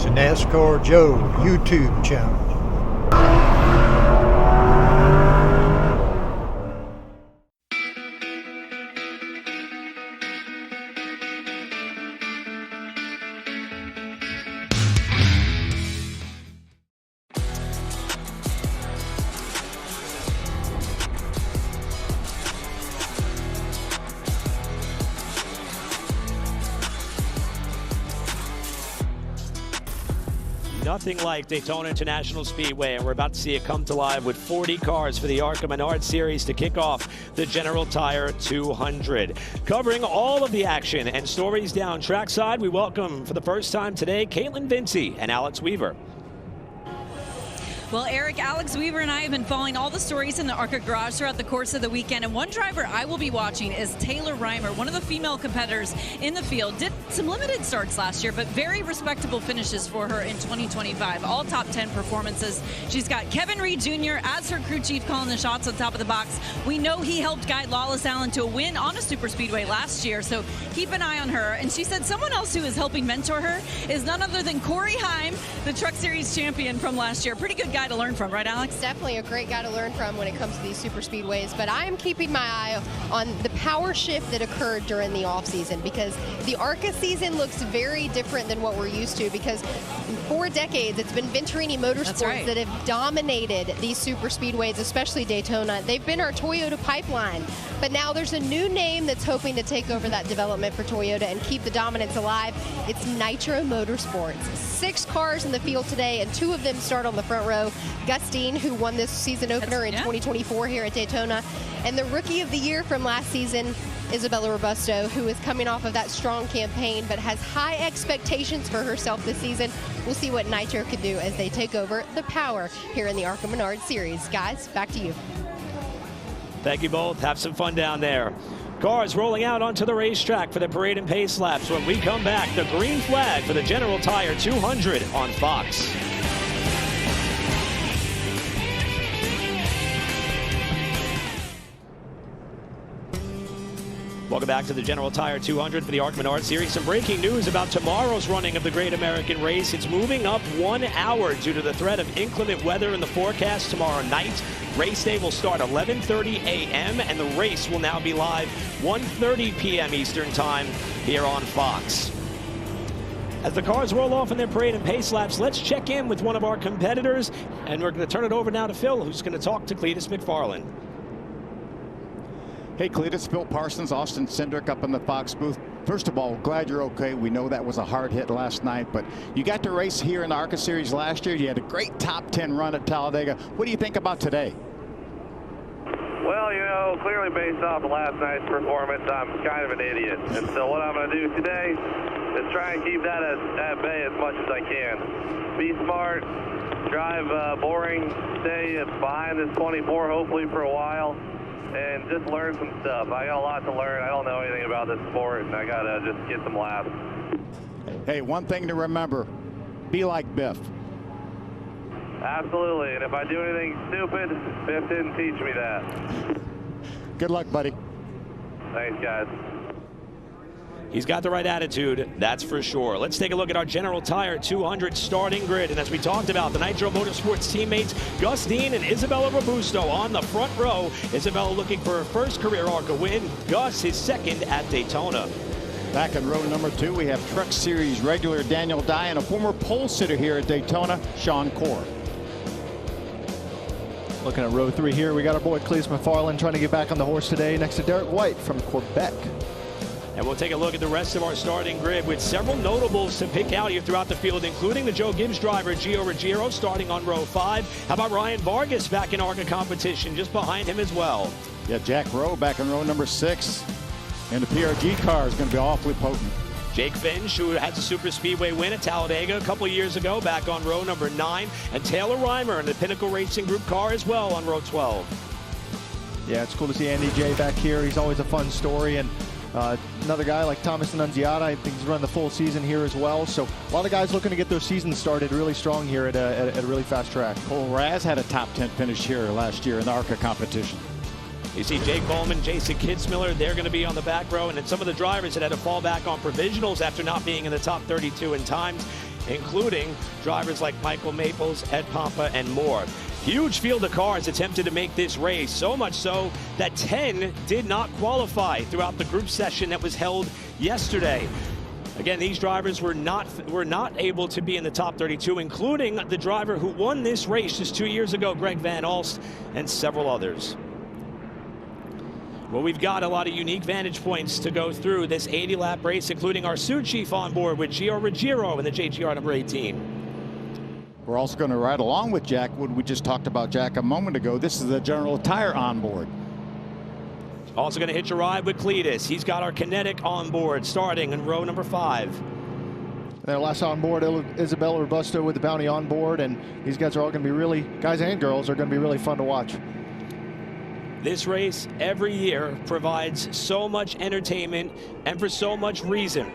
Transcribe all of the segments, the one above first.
to NASCAR Joe YouTube channel. Nothing like Daytona International Speedway, and we're about to see it come to life with 40 cars for the ARCA Menards series to kick off the General Tire 200. Covering all of the action and stories down trackside, we welcome for the first time today Caitlin Vincey and Alex Weaver. Well, Eric, Alex Weaver and I have been following all the stories in the ARCA garage throughout the course of the weekend, and one driver I will be watching is Taylor Reimer, one of the female competitors in the field. Did some limited starts last year, but very respectable finishes for her in 2025. All top 10 performances. She's got Kevin Reed Jr. as her crew chief calling the shots on top of the box. We know he helped guide Lawless Allen to a win on a super speedway last year, so keep an eye on her. And she said someone else who is helping mentor her is none other than Corey Heim, the Truck Series champion from last year. Pretty good guy to learn from, right, Alex? Definitely a great guy to learn from when it comes to these super speedways, but I am keeping my eye on the power shift that occurred during the offseason, because the ARCA season looks very different than what we're used to, because for decades it's been Venturini Motorsports that have dominated these super speedways, especially Daytona. They've been our Toyota pipeline, but now there's a new name that's hoping to take over that development for Toyota and keep the dominance alive. It's Nitro Motorsports. 6 cars in the field today, and 2 of them start on the front row. Gustine, who won this season opener in 2024 here at Daytona, and the Rookie of the Year from last season, Isabella Robusto, who is coming off of that strong campaign but has high expectations for herself this season. We'll see what Nitro can do as they take over the power here in the ARCA Menards series. Guys, back to you. Thank you both. Have some fun down there. Cars rolling out onto the racetrack for the parade and pace laps. When we come back, the green flag for the General Tire 200 on Fox. Welcome back to the General Tire 200 for the ARCA Menards series. Some breaking news about tomorrow's running of the Great American Race. It's moving up 1 hour due to the threat of inclement weather in the forecast tomorrow night. Race day will start 11:30 a.m. and the race will now be live 1:30 p.m. Eastern Time here on Fox. As the cars roll off in their parade and pace laps, let's check in with one of our competitors, and we're going to turn it over now to Phil, who's going to talk to Cletus McFarland. Hey, Cletus, Phil Parsons, Austin Cindric up in the Fox booth. First of all, glad you're okay. We know that was a hard hit last night, but you got to race here in the ARCA Series last year. You had a great top 10 run at Talladega. What do you think about today? Well, you know, clearly based off of last night's performance, I'm kind of an idiot. And so what I'm going to do today is try and keep that at bay as much as I can. Be smart, drive boring, stay behind this 24 hopefully for a while, and just learn some stuff. I got a lot to learn. I don't know anything about this sport, and I got to just get some laps. Hey, one thing to remember, be like Biff. Absolutely, and if I do anything stupid, Biff didn't teach me that. Good luck, buddy. Thanks, guys. He's got the right attitude, that's for sure. Let's take a look at our General Tire 200 starting grid. And as we talked about, the Nitro Motorsports teammates, Gus Dean and Isabella Robusto on the front row. Isabella looking for her first career ARCA win. Gus his second at Daytona. Back in row number 2, we have Truck Series regular Daniel Dye and a former pole sitter here at Daytona, Sean Corr. Looking at row 3 here, we got our boy Cletus McFarland trying to get back on the horse today next to Derek White from Quebec. And we'll take a look at the rest of our starting grid with several notables to pick out here throughout the field, including the Joe Gibbs driver, Gio Ruggiero, starting on row 5. How about Ryan Vargas back in ARCA competition, just behind him as well? Yeah, Jack Rowe back in row number 6. And the PRG car is going to be awfully potent. Jake Finch, who has a super speedway win at Talladega a couple years ago, back on row number 9. And Taylor Reimer in the Pinnacle Racing Group car as well on row 12. Yeah, it's cool to see Andy J back here. He's always a fun story. And another guy like Thomas Annunziata, I think he's run the full season here as well. So a lot of guys looking to get their season started really strong here at a really fast track. Cole Raz had a top 10 finish here last year in the ARCA competition. You see Jake Bowman, Jason Kitzmiller, they're going to be on the back row. And then some of the drivers that had to fall back on provisionals after not being in the top 32 in times. including drivers like Michael Maples, Ed Pompa, and more. Huge field of cars attempted to make this race, so much so that 10 did not qualify throughout the group session that was held yesterday. Again, these drivers were not able to be in the top 32, including the driver who won this race just 2 years ago, Greg Van Alst, and several others. Well, we've got a lot of unique vantage points to go through this 80-lap race, including our Sioux Chief on board with Gio Ruggiero in the JGR number 18. We're also going to ride along with Jack Wood. We just talked about Jack a moment ago. This is the General Tire on board. Also going to hitch a ride with Cletus. He's got our Kinetic on board, starting in row number 5. Their last on board, Isabella Robusto with the Bounty on board, and these guys are all going to be really, guys and girls, are going to be really fun to watch. This race every year provides so much entertainment and for so much reason.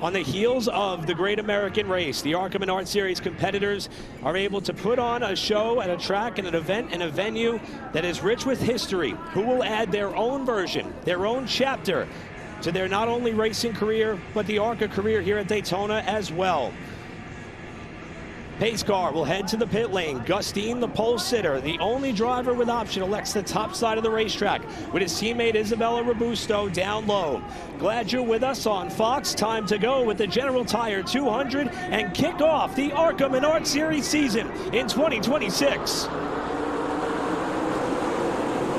On the heels of the Great American Race, the ARCA Menards Series competitors are able to put on a show at a track and an event and a venue that is rich with history, who will add their own version, their own chapter to their not only racing career, but the ARCA career here at Daytona as well. Pace car will head to the pit lane. Gus Dean, the pole sitter, the only driver with option, elects the top side of the racetrack with his teammate Isabella Robusto down low. Glad you're with us on Fox. Time to go with the General Tire 200 and kick off the ARCA Menards Series season in 2026.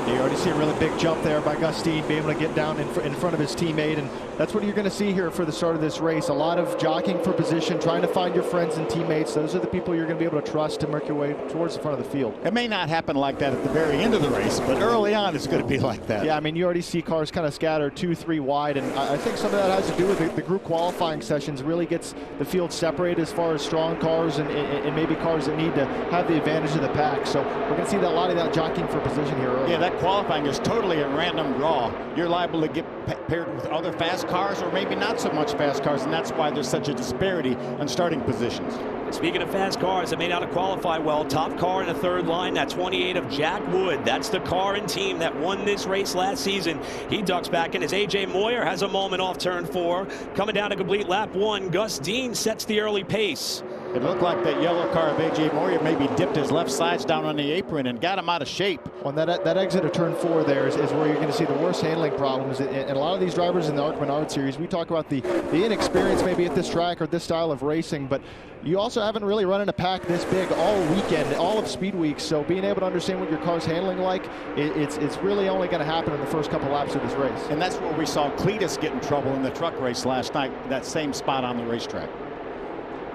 You already see a really big jump there by Gus Dean, being able to get down in front of his teammate, and that's what you're going to see here for the start of this race. A lot of jockeying for position, trying to find your friends and teammates. Those are the people you're going to be able to trust to make your way towards the front of the field. It may not happen like that at the very end of the race, but early on it's going to be like that. Yeah, I mean, you already see cars kind of scattered 2-3 wide, and I think some of that has to do with the group qualifying sessions. Really gets the field separated as far as strong cars and maybe cars that need to have the advantage of the pack. So we're going to see a lot of that jockeying for position here early. Yeah, that qualifying is totally a random draw. You're liable to get paired with other fast cars or maybe not so much fast cars, and that's why there's such a disparity on starting positions. Speaking of fast cars that may not have qualified well, top car in the third line, that 28 of Jack Wood. That's the car and team that won this race last season. He ducks back in as A.J. Moyer has a moment off turn 4. Coming down to complete lap 1, Gus Dean sets the early pace. It looked like that yellow car of A.J. Moyer maybe dipped his left sides down on the apron and got him out of shape. Well, that exit of turn 4 there is where you're going to see the worst handling problems. And a lot of these drivers in the ARCA Menards Series, we talk about the inexperience maybe at this track or this style of racing, but you also haven't really run in a pack this big all weekend, all of Speed Week. So being able to understand what your car's handling like, it's really only going to happen in the first couple laps of this race. And that's where we saw Cletus get in trouble in the truck race last night, that same spot on the racetrack.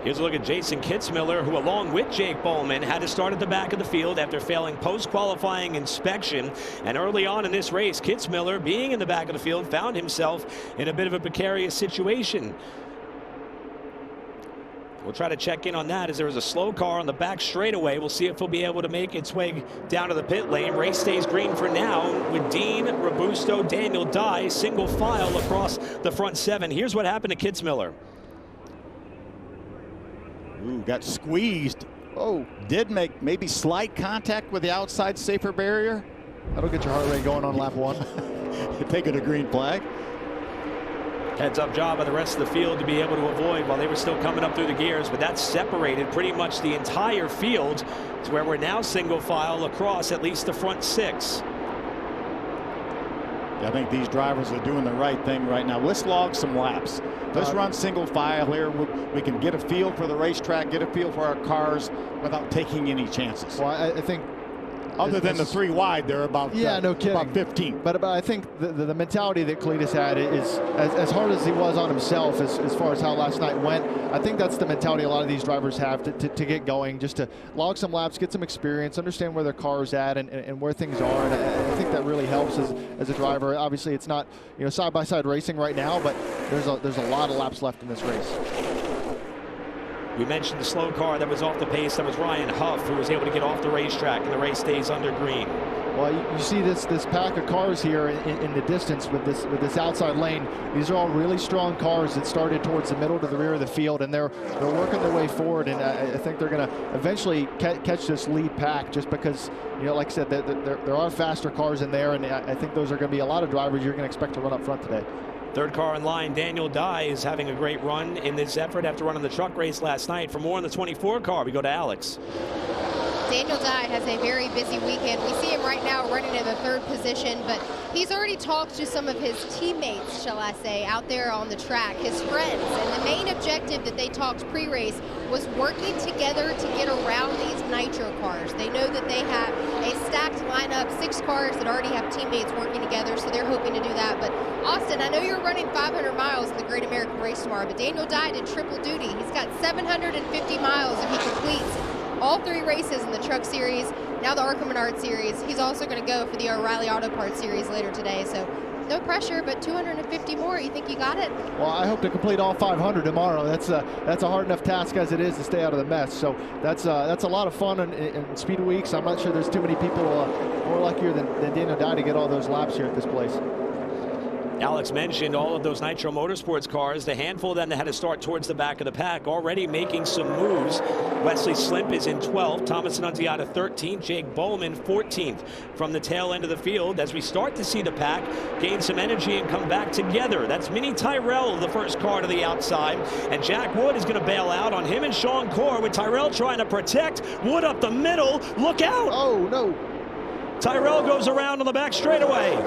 Here's a look at Jason Kitzmiller, who along with Jake Bowman had to start at the back of the field after failing post-qualifying inspection. And early on in this race, Kitzmiller, being in the back of the field, found himself in a bit of a precarious situation. We'll try to check in on that as there is a slow car on the back straightaway. We'll see if he'll be able to make its way down to the pit lane. Race stays green for now with Dean, Robusto, Daniel Dye, single file across the front 7. Here's what happened to Kitzmiller. Ooh, got squeezed. Oh, did make maybe slight contact with the outside safer barrier. That'll get your heart rate going on lap 1. Taking a green flag. Heads up job by the rest of the field to be able to avoid while they were still coming up through the gears, but that separated pretty much the entire field to where we're now single file across at least the front 6. I think these drivers are doing the right thing right now. Let's log some laps. Let's run single file here. We can get a feel for the racetrack, get a feel for our cars without taking any chances. Well, I think other than the 3 wide, they're about no kidding. About 15. But I think the mentality that Cletus had is as hard as he was on himself as far as how last night went. I think that's the mentality a lot of these drivers have to get going, just to log some laps, get some experience, understand where their car is at and where things are. And I think that really helps as a driver. Obviously, it's not side-by-side racing right now, but there's a lot of laps left in this race. We mentioned the slow car that was off the pace. That was Ryan Huff, who was able to get off the racetrack, and the race stays under green. Well, you see this pack of cars here in the distance with this outside lane. These are all really strong cars that started towards the middle to the rear of the field, and they're working their way forward. And I think they're going to eventually catch this lead pack, just because, like I said, there are faster cars in there, and I think those are going to be a lot of drivers you're going to expect to run up front today. Third car in line, Daniel Dye, is having a great run in this effort after running the truck race last night. For more on the 24 car, we go to Alex. Daniel Dye has a very busy weekend. We see him right now running in the third position, but he's already talked to some of his teammates, shall I say, out there on the track, his friends. And the main objective that they talked pre-race was working together to get around these nitro cars. They know that they have a stacked lineup, 6 cars that already have teammates working together, so they're hoping to do that. But Austin, I know you're running 500 miles in the Great American Race tomorrow, but Daniel Dye did triple duty. He's got 750 miles if he completes all 3 races in the Truck Series, now the ARCA Menards Series. He's also going to go for the O'Reilly Auto Parts Series later today. So no pressure, but 250 more. You think you got it? Well, I hope to complete all 500 tomorrow. That's a hard enough task as it is to stay out of the mess. So that's a lot of fun in speed weeks. I'm not sure there's too many people more luckier than Daniel Dye to get all those laps here at this place. Alex mentioned all of those Nitro Motorsports cars. The handful of them that had to start towards the back of the pack already making some moves. Wesley Slimp is in 12th, Thomas Annunziata 13th, Jake Bowman 14th from the tail end of the field as we start to see the pack gain some energy and come back together. That's Mini Tyrell, the first car to the outside, and Jack Wood is going to bail out on him and Sean Corr, with Tyrell trying to protect. Wood up the middle. Look out! Oh, no. Tyrell goes around on the back straightaway.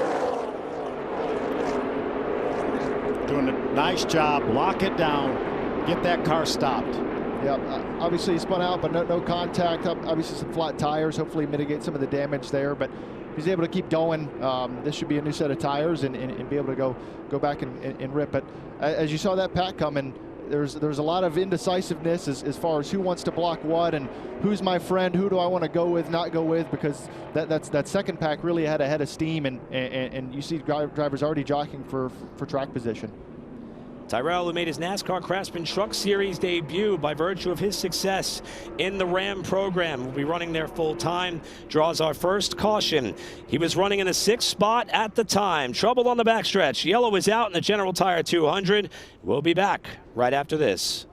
Doing a nice job. Lock it down. Get that car stopped. Yeah, obviously he spun out, but no contact. Obviously some flat tires. Hopefully mitigate some of the damage there. But if he's able to keep going, this should be a new set of tires and be able to go back and rip it. As you saw that pack coming, there's a lot of indecisiveness as far as who wants to block what and who's my friend, who do I want to go with, not go with, because that second pack really had a head of steam, and you see drivers already jockeying for track position. Tyrell, who made his NASCAR Craftsman Truck Series debut by virtue of his success in the Ram program, will be running there full time, draws our first caution. He was running in the 6th spot at the time. Trouble on the backstretch. Yellow is out in the General Tire 200. We'll be back right after this.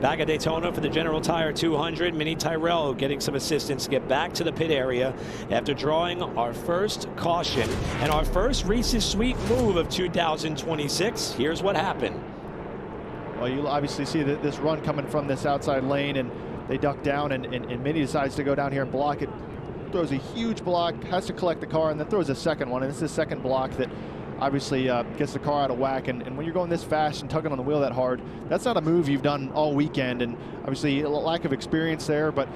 Back at Daytona for the General Tire 200, Mini Tyrell getting some assistance to get back to the pit area after drawing our first caution and our first Reese's Sweet move of 2026. Here's what happened. Well, you obviously see this run coming from this outside lane, and they duck down, and Mini decides to go down here and block it. Throws a huge block, has to collect the car, and then throws a second one, and it's the second block that obviously gets the car out of whack. And when you're going this fast and tugging on the wheel that hard, that's not a move you've done all weekend, and obviously a lack of experience there. But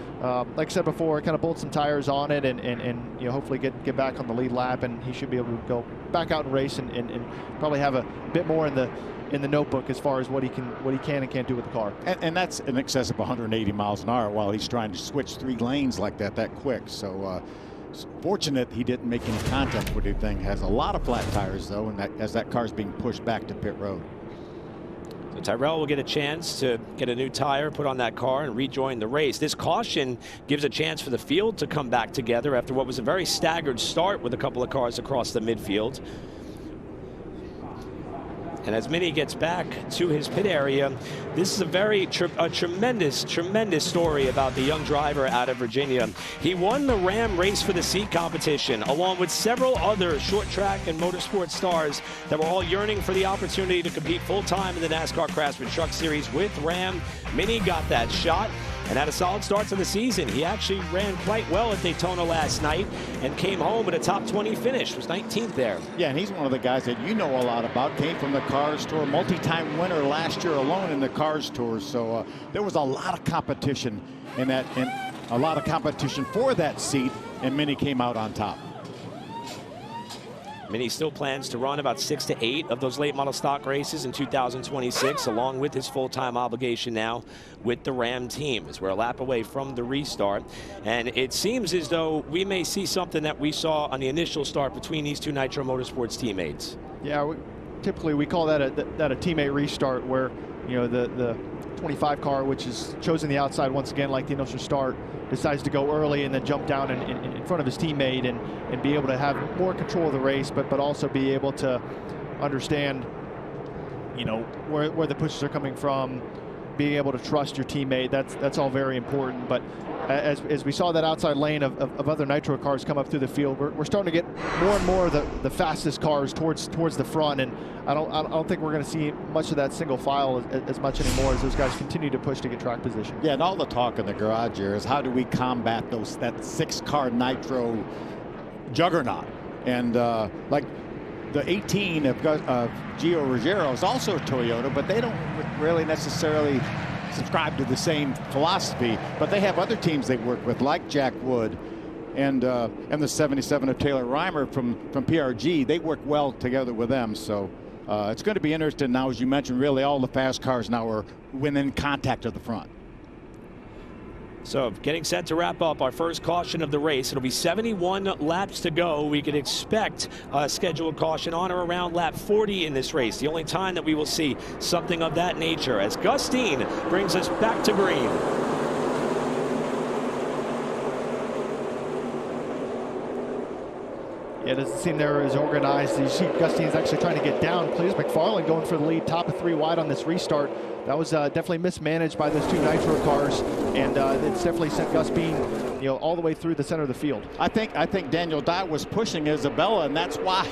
like I said before, kind of bolt some tires on it and you know, hopefully get back on the lead lap, and he should be able to go back out and race and probably have a bit more in the notebook as far as what he can and can't do with the car. And that's in excess of 180 miles an hour while he's trying to switch 3 lanes like that quick. So fortunate he didn't make any contact with anything. Has a lot of flat tires though, and as that car's being pushed back to pit road. So Tyrell will get a chance to get a new tire put on that car and rejoin the race. This caution gives a chance for the field to come back together after what was a very staggered start with a couple of cars across the midfield. And as Mini gets back to his pit area, this is a tremendous story about the young driver out of Virginia. He won the Ram Race for the Seat competition, along with several other short track and motorsport stars that were all yearning for the opportunity to compete full-time in the NASCAR Craftsman Truck Series with Ram. Mini got that shot and had a solid start to the season. He actually ran quite well at Daytona last night and came home with a top 20 finish, was 19th there. Yeah, and he's one of the guys that you know a lot about. Came from the Cars Tour, multi-time winner last year alone in the Cars Tour. So there was a lot of competition in that, and a lot of competition for that seat, and Mini came out on top. Mini still plans to run about 6 to 8 of those late model stock races in 2026, along with his full-time obligation now with the Ram team, as we're a lap away from the restart. And it seems as though we may see something that we saw on the initial start between these two Nitro Motorsports teammates. Yeah, typically we call that a teammate restart, where, you know, the 25 car, which is chosen the outside once again like the initial start, decides to go early and then jump down in front of his teammate and be able to have more control of the race, but also be able to understand, you know, where the pushes are coming from, being able to trust your teammate, that's all very important. But as we saw that outside lane of other nitro cars come up through the field, we're starting to get more and more of the fastest cars towards the front, and I don't think we're going to see much of that single file as much anymore as those guys continue to push to get track position. Yeah, and all the talk in the garage here is how do we combat that 6-car nitro juggernaut, and like the 18 of Gio Ruggiero is also a Toyota, but they don't really necessarily subscribe to the same philosophy, but they have other teams they work with, like Jack Wood and the 77 of Taylor Reimer from PRG. They work well together with them, so it's going to be interesting now. As you mentioned, really all the fast cars now are within contact of the front. So getting set to wrap up our first caution of the race. It'll be 71 laps to go. We could expect a scheduled caution on or around lap 40 in this race. The only time that we will see something of that nature as Gustine brings us back to green. Yeah, it doesn't seem they're as organized. You see Gustine's actually trying to get down. Cletus McFarland going for the lead, top of 3 wide on this restart. That was definitely mismanaged by those 2 nitro cars, and it's definitely sent Gus Bean, all the way through the center of the field. I think Daniel Dye was pushing Isabella, and that's why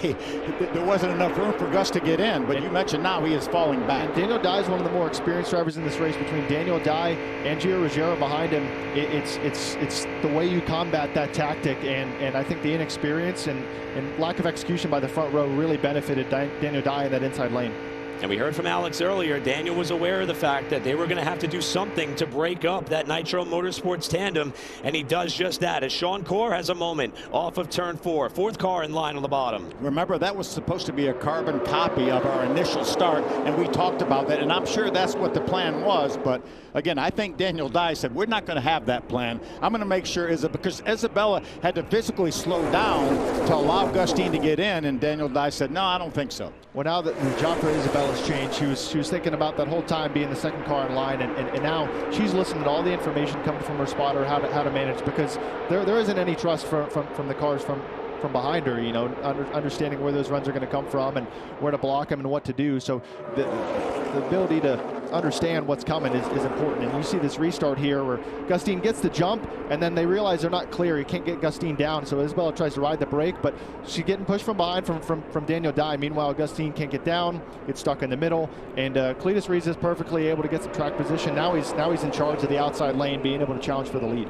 there wasn't enough room for Gus to get in. But you mentioned now he is falling back. And Daniel Dye is one of the more experienced drivers in this race. Between Daniel Dye and Gio Ruggiero behind him, it's the way you combat that tactic, and I think the inexperience and lack of execution by the front row really benefited Daniel Dye in that inside lane. And we heard from Alex earlier, Daniel was aware of the fact that they were going to have to do something to break up that Nitro Motorsports tandem, and he does just that as Sean Corr has a moment off of turn 4. 4th car in line on the bottom. Remember, that was supposed to be a carbon copy of our initial start, and we talked about that, and I'm sure that's what the plan was. But again, I think Daniel Dye said, we're not going to have that plan. I'm going to make sure because Isabella had to physically slow down to allow Gustine to get in, and Daniel Dye said, no, I don't think so. Well, now that the job for Isabella's changed, she was thinking about that whole time being the 2nd car in line, and now she's listening to all the information coming from her spotter, how to manage, because there isn't any trust from the cars from behind her, understanding where those runs are going to come from and where to block them and what to do. So the ability to understand what's coming is important. And you see this restart here where Gustine gets the jump, and then they realize they're not clear. You can't get Gustine down, so Isabella tries to ride the brake, but she's getting pushed from behind from Daniel Dye. Meanwhile, Gustine can't get down, gets stuck in the middle, and Cletus reads this perfectly, able to get some track position. Now he's in charge of the outside lane, being able to challenge for the lead.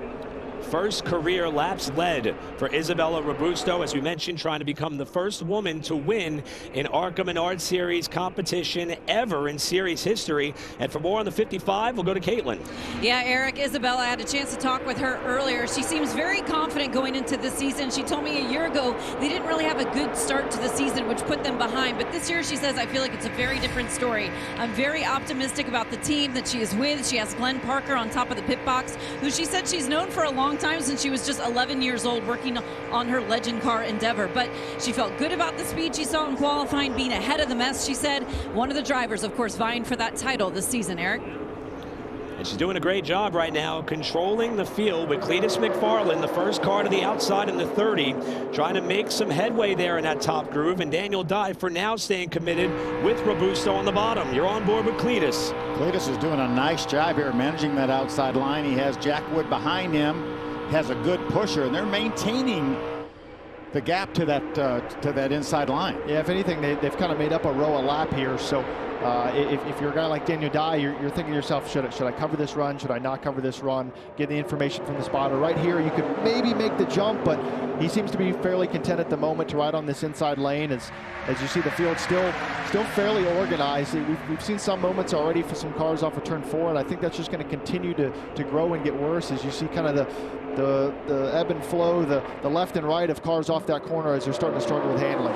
First career laps led for Isabella Robusto, as we mentioned, trying to become the first woman to win an ARCA Menards Series competition ever in series history. And for more on the 55, we'll go to Caitlin. Yeah, Eric, Isabella, I had a chance to talk with her earlier. She seems very confident going into the season. She told me a year ago they didn't really have a good start to the season, which put them behind. But this year, she says, I feel like it's a very different story. I'm very optimistic about the team that she is with. She has Glenn Parker on top of the pit box, who she said she's known for a long time, since she was just 11 years old, working on her legend car Endeavor. But she felt good about the speed she saw in qualifying, being ahead of the mess. She said one of the drivers, of course, vying for that title this season, Eric. And she's doing a great job right now controlling the field with Cletus McFarland, the first car to the outside in the 30, trying to make some headway there in that top groove. And Daniel Dye, for now, staying committed with Robusto on the bottom. You're on board with Cletus. Cletus is doing a nice job here managing that outside line. He has Jack Wood behind him, has a good pusher, and they're maintaining the gap to that inside line. Yeah, if anything, they've kind of made up a row a lap here. So if you're a guy like Daniel Dye, you're thinking to yourself, should I cover this run? Should I not cover this run? Get the information from the spotter. Right here, you could maybe make the jump, but he seems to be fairly content at the moment to ride on this inside lane. As you see, the field still fairly organized. We've seen some moments already for some cars off of turn 4, and I think that's just going to continue to grow and get worse as you see kind of the ebb and flow, the left and right of cars off that corner as they're starting to struggle with handling.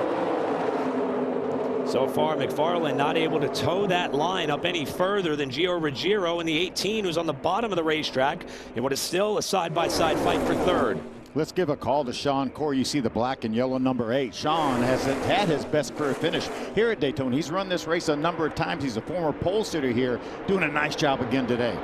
So far, McFarland not able to tow that line up any further than Gio Ruggiero in the 18, who's on the bottom of the racetrack in what is still a side-by-side fight for 3rd. Let's give a call to Sean Corr. You see the black and yellow number 8. Sean has had his best career finish here at Daytona. He's run this race a number of times. He's a former pole sitter here, doing a nice job again today.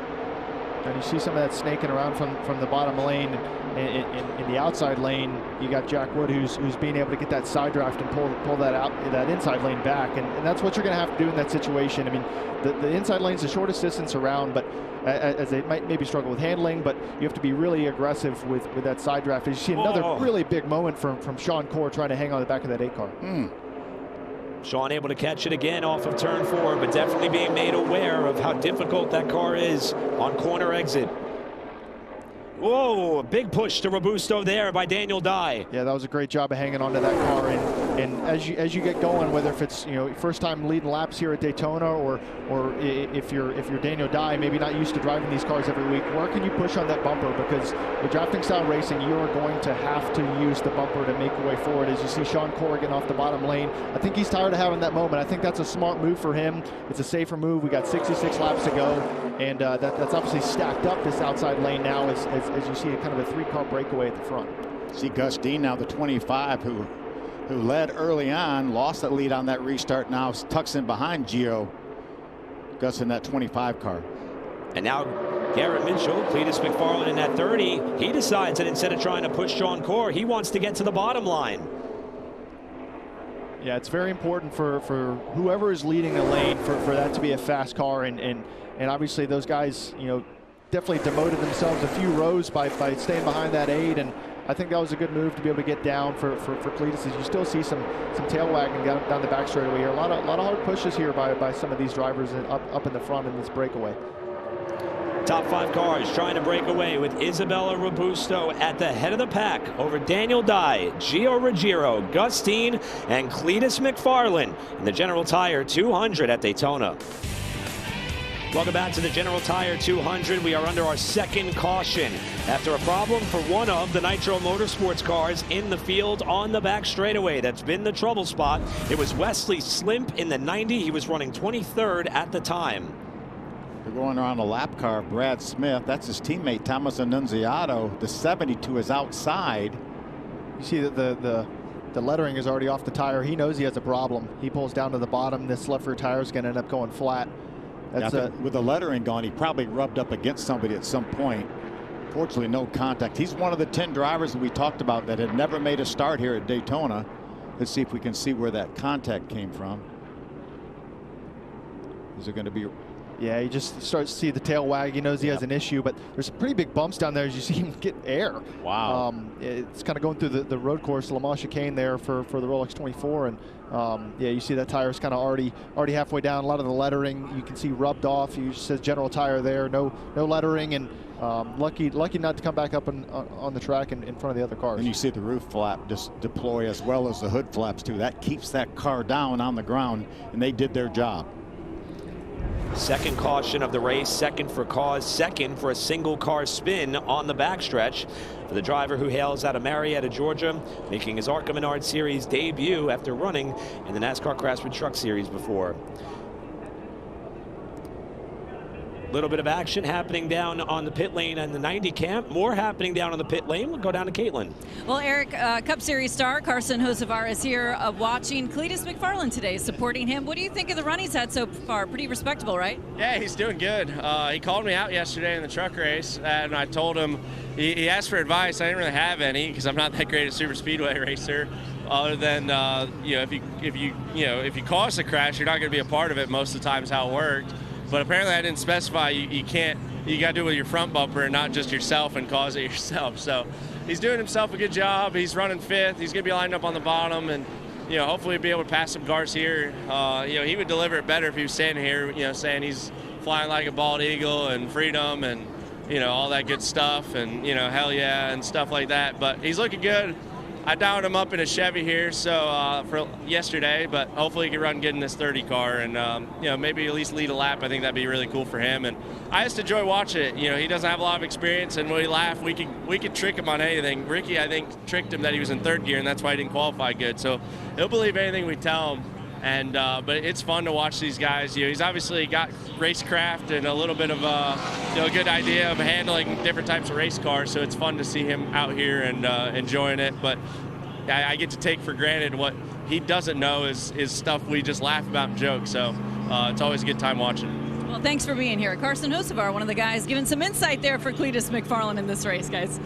And you see some of that snaking around from the bottom lane. In the outside lane, you got Jack Wood who's being able to get that side draft and pull that inside lane back, and that's what you're going to have to do in that situation. I mean, the inside lane's the shortest distance around, but as they might maybe struggle with handling, but you have to be really aggressive with that side draft. As you see another really big moment from Sean Corr trying to hang on the back of that 8 car. Sean able to catch it again off of turn 4, but definitely being made aware of how difficult that car is on corner exit. Whoa, a big push to Robusto there by Daniel Dye. Yeah, that was a great job of hanging onto that car. And as you get going, whether if it's first time leading laps here at Daytona, or if you're Daniel Dye, maybe not used to driving these cars every week, where can you push on that bumper? Because with drafting style racing, you are going to have to use the bumper to make your way forward. As you see Sean Corr getting off the bottom lane, I think he's tired of having that moment. I think that's a smart move for him. It's a safer move. We got 66 laps to go, and that's obviously stacked up this outside lane now as you see kind of a 3-car breakaway at the front. See Gus Dean now, the 25, who led early on, lost that lead on that restart, now tucks in behind Gio. Gus in that 25 car. And now Garrett Mitchell, Cletus McFarland in that 30. He decides that instead of trying to push Sean Corr, he wants to get to the bottom line. Yeah, it's very important for whoever is leading the lane for that to be a fast car, and obviously those guys, definitely demoted themselves a few rows by staying behind that 8, and I think that was a good move to be able to get down for Cletus. As you still see some tail wagging down the back straightaway here. A lot of hard pushes here by some of these drivers up in the front in this breakaway. Top 5 cars trying to break away with Isabella Robusto at the head of the pack over Daniel Dye, Gio Ruggiero, Gus Dean, and Cletus McFarland in the General Tire 200 at Daytona. Welcome back to the General Tire 200. We are under our second caution after a problem for one of the Nitro Motorsports cars in the field on the back straightaway. That's been the trouble spot. It was Wesley Slimp in the 90. He was running 23rd at the time. They're going around a lap car. Brad Smith, that's his teammate Thomas Annunziato. The 72 is outside. You see that the lettering is already off the tire. He knows he has a problem. He pulls down to the bottom. This left rear tire is going to end up going flat. That's with the lettering gone, he probably rubbed up against somebody at some point. Fortunately, no contact. He's one of the 10 drivers that we talked about that had never made a start here at Daytona. Let's see if we can see where that contact came from. Is it going to be? Yeah, he just starts to see the tail wag. He knows he has an issue, but there's pretty big bumps down there as you see him get air. Wow. It's kind of going through the road course, Le Mans chicane there for the Rolex 24, and yeah, you see that tire is kind of already halfway down. A lot of the lettering you can see rubbed off. You says General Tire there, no lettering, and lucky not to come back up on the track in front of the other cars. And you see the roof flap just deploy as well as the hood flaps too. That keeps that car down on the ground, and they did their job. Second caution of the race, second for cause, second for a single car spin on the backstretch for the driver who hails out of Marietta, Georgia, making his ARCA Menards Series debut after running in the NASCAR Craftsman Truck Series before. Little bit of action happening down on the pit lane and the 90 camp. More happening down on the pit lane. We'll go down to Caitlin. Well, Eric, Cup Series star Carson Hocevar is here watching Cletus McFarland today, supporting him. What do you think of the run he's had so far? Pretty respectable, right? Yeah, he's doing good. He called me out yesterday in the truck race, and I told him, he asked for advice. I didn't really have any because I'm not that great a super speedway racer. Other than if you cause a crash, you're not going to be a part of it most of the time. Is how it worked. But apparently I didn't specify you can't. You got to do it with your front bumper and not just yourself and cause it yourself. So he's doing himself a good job. He's running 5th. He's going to be lined up on the bottom, and hopefully he'll be able to pass some cars here. He would deliver it better if he was standing here, saying he's flying like a bald eagle and freedom and all that good stuff and hell yeah and stuff like that. But he's looking good. I dialed him up in a Chevy here, so for yesterday, but hopefully he can run good in this 30 car and maybe at least lead a lap. I think that'd be really cool for him, and I just enjoy watching it. He doesn't have a lot of experience, and when we laugh, we could trick him on anything. Ricky, I think, tricked him that he was in 3rd gear, and that's why he didn't qualify good. So he'll believe anything we tell him. And but it's fun to watch these guys. He's obviously got racecraft and a little bit of a good idea of handling different types of race cars. So it's fun to see him out here and enjoying it. But I get to take for granted what he doesn't know is stuff we just laugh about and joke. So it's always a good time watching. Well, Well, thanks for being here. Carson Hocevar, one of the guys, giving some insight there for Cletus McFarland in this race, guys.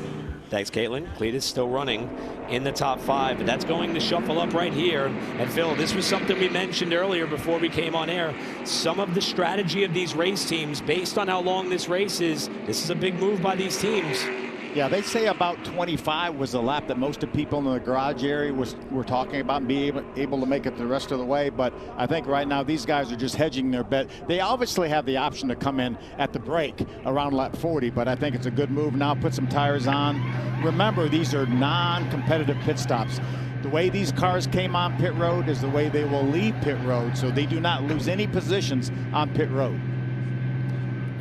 Thanks, Caitlin. Cletus still running in the top 5, but that's going to shuffle up right here. And Phil, this was something we mentioned earlier before we came on air. Some of the strategy of these race teams, based on how long this race is, this is a big move by these teams. Yeah, they say about 25 was the lap that most of the people in the garage area were talking about and be able to make it the rest of the way. But I think right now these guys are just hedging their bet. They obviously have the option to come in at the break around lap 40, but I think it's a good move now. Put some tires on. Remember, these are non-competitive pit stops. The way these cars came on pit road is the way they will leave pit road, so they do not lose any positions on pit road.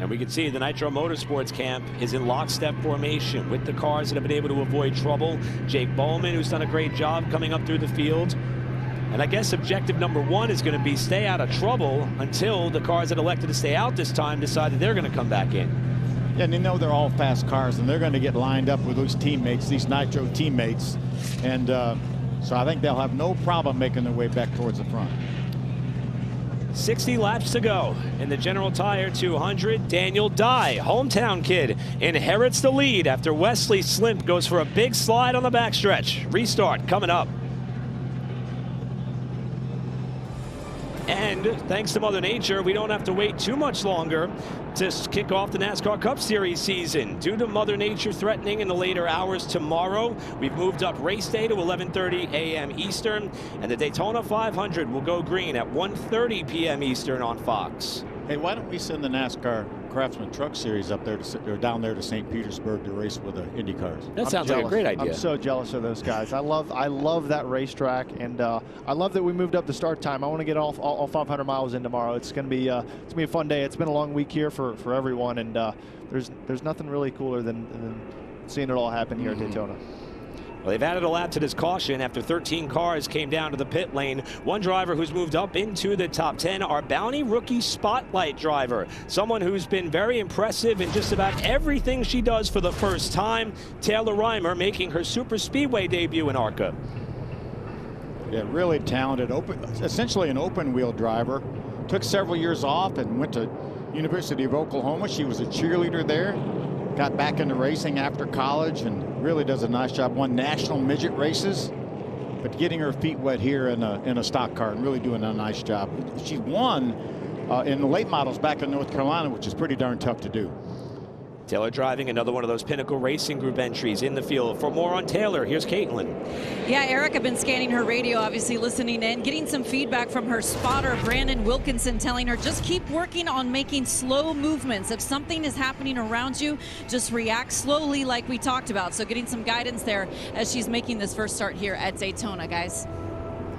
And we can see the Nitro Motorsports camp is in lockstep formation with the cars that have been able to avoid trouble. Jake Bowman, who's done a great job coming up through the field. And I guess objective number 1 is going to be stay out of trouble until the cars that elected to stay out this time decide that they're going to come back in. Yeah, and they know they're all fast cars, and they're going to get lined up with those teammates, these Nitro teammates. And so I think they'll have no problem making their way back towards the front. 60 laps to go in the General Tire 200. Daniel Dye, hometown kid, inherits the lead after Wesley Slimp goes for a big slide on the backstretch. Restart coming up. And thanks to Mother Nature, we don't have to wait too much longer to kick off the NASCAR Cup Series season. Due to Mother Nature threatening in the later hours tomorrow, we've moved up race day to 11:30 a.m. Eastern, and the Daytona 500 will go green at 1:30 p.m. Eastern on Fox. Hey, why don't we send the NASCAR Craftsman Truck Series up there or down there to St. Petersburg to race with the Indy cars? That sounds like a great idea. I'm so jealous of those guys. I love that racetrack, and I love that we moved up the start time. I want to get all 500 miles in tomorrow. It's gonna be a fun day. It's been a long week here for everyone, and there's nothing really cooler than seeing it all happen here at Daytona. Well, they've added a lap to this caution after 13 cars came down to the pit lane. One driver who's moved up into the top 10, our Bounty Rookie Spotlight driver. Someone who's been very impressive in just about everything she does for the first time. Taylor Reimer making her super speedway debut in ARCA. Yeah, really talented, essentially an open wheel driver. Took several years off and went to University of Oklahoma. She was a cheerleader there. Got back into racing after college and really does a nice job. Won national midget races, but getting her feet wet here in a stock car and really doing a nice job. She won in the late models back in North Carolina, which is pretty darn tough to do. Taylor driving another one of those Pinnacle Racing Group entries in the field. For more on Taylor, here's Caitlin. Yeah, Erica been scanning her radio, obviously listening in, getting some feedback from her spotter, Brandon Wilkinson, telling her just keep working on making slow movements. If something is happening around you, just react slowly like we talked about. So getting some guidance there as she's making this first start here at Daytona, guys.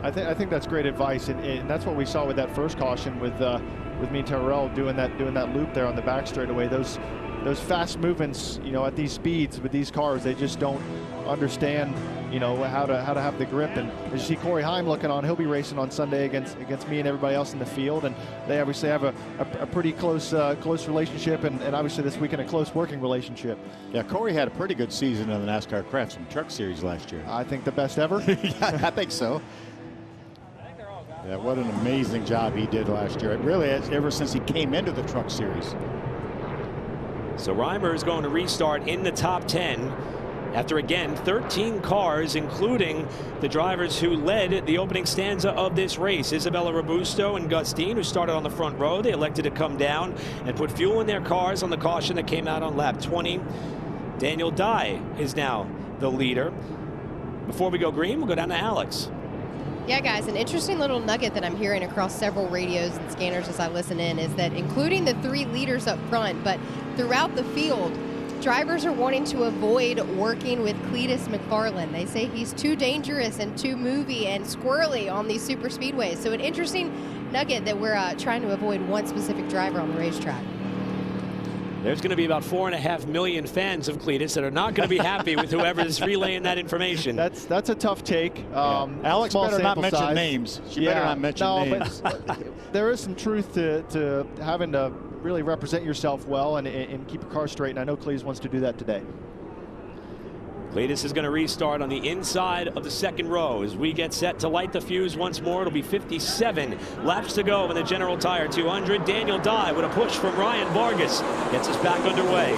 I think that's great advice, and that's what we saw with that first caution with me and Terrell doing that loop there on the back straightaway. Those fast movements, you know, at these speeds with these cars, they just don't understand, you know, how to have the grip. And as you see Corey Heim looking on, he'll be racing on Sunday against me and everybody else in the field, and they obviously have a pretty close relationship, and obviously this weekend a close working relationship. Yeah, Corey had a pretty good season in the NASCAR Craftsman Truck Series last year. I think the best ever. Yeah, I think so. Yeah, what an amazing job he did last year. It really is, ever since he came into the Truck Series. So Reimer is going to restart in the top 10 after, again, 13 cars, including the drivers who led the opening stanza of this race. Isabella Robusto and Gus Dean, who started on the front row. They elected to come down and put fuel in their cars on the caution that came out on lap 20. Daniel Dye is now the leader. Before we go green, we'll go down to Alex. Yeah, guys, an interesting little nugget that I'm hearing across several radios and scanners as I listen in is that including the 3 leaders up front, but throughout the field, drivers are wanting to avoid working with Cletus McFarland. They say he's too dangerous and too movie and squirrely on these super speedways. So an interesting nugget that we're trying to avoid one specific driver on the racetrack. There's going to be about 4.5 million fans of Cletus that are not going to be happy with whoever is relaying that information. That's a tough take. Alex better not mention names. She better not mention names. But there is some truth to having to really represent yourself well and keep your car straight, and I know Cletus wants to do that today. Cletus is going to restart on the inside of the second row as we get set to light the fuse once more. It'll be 57 laps to go in the General Tire 200. Daniel Dye with a push from Ryan Vargas gets us back underway.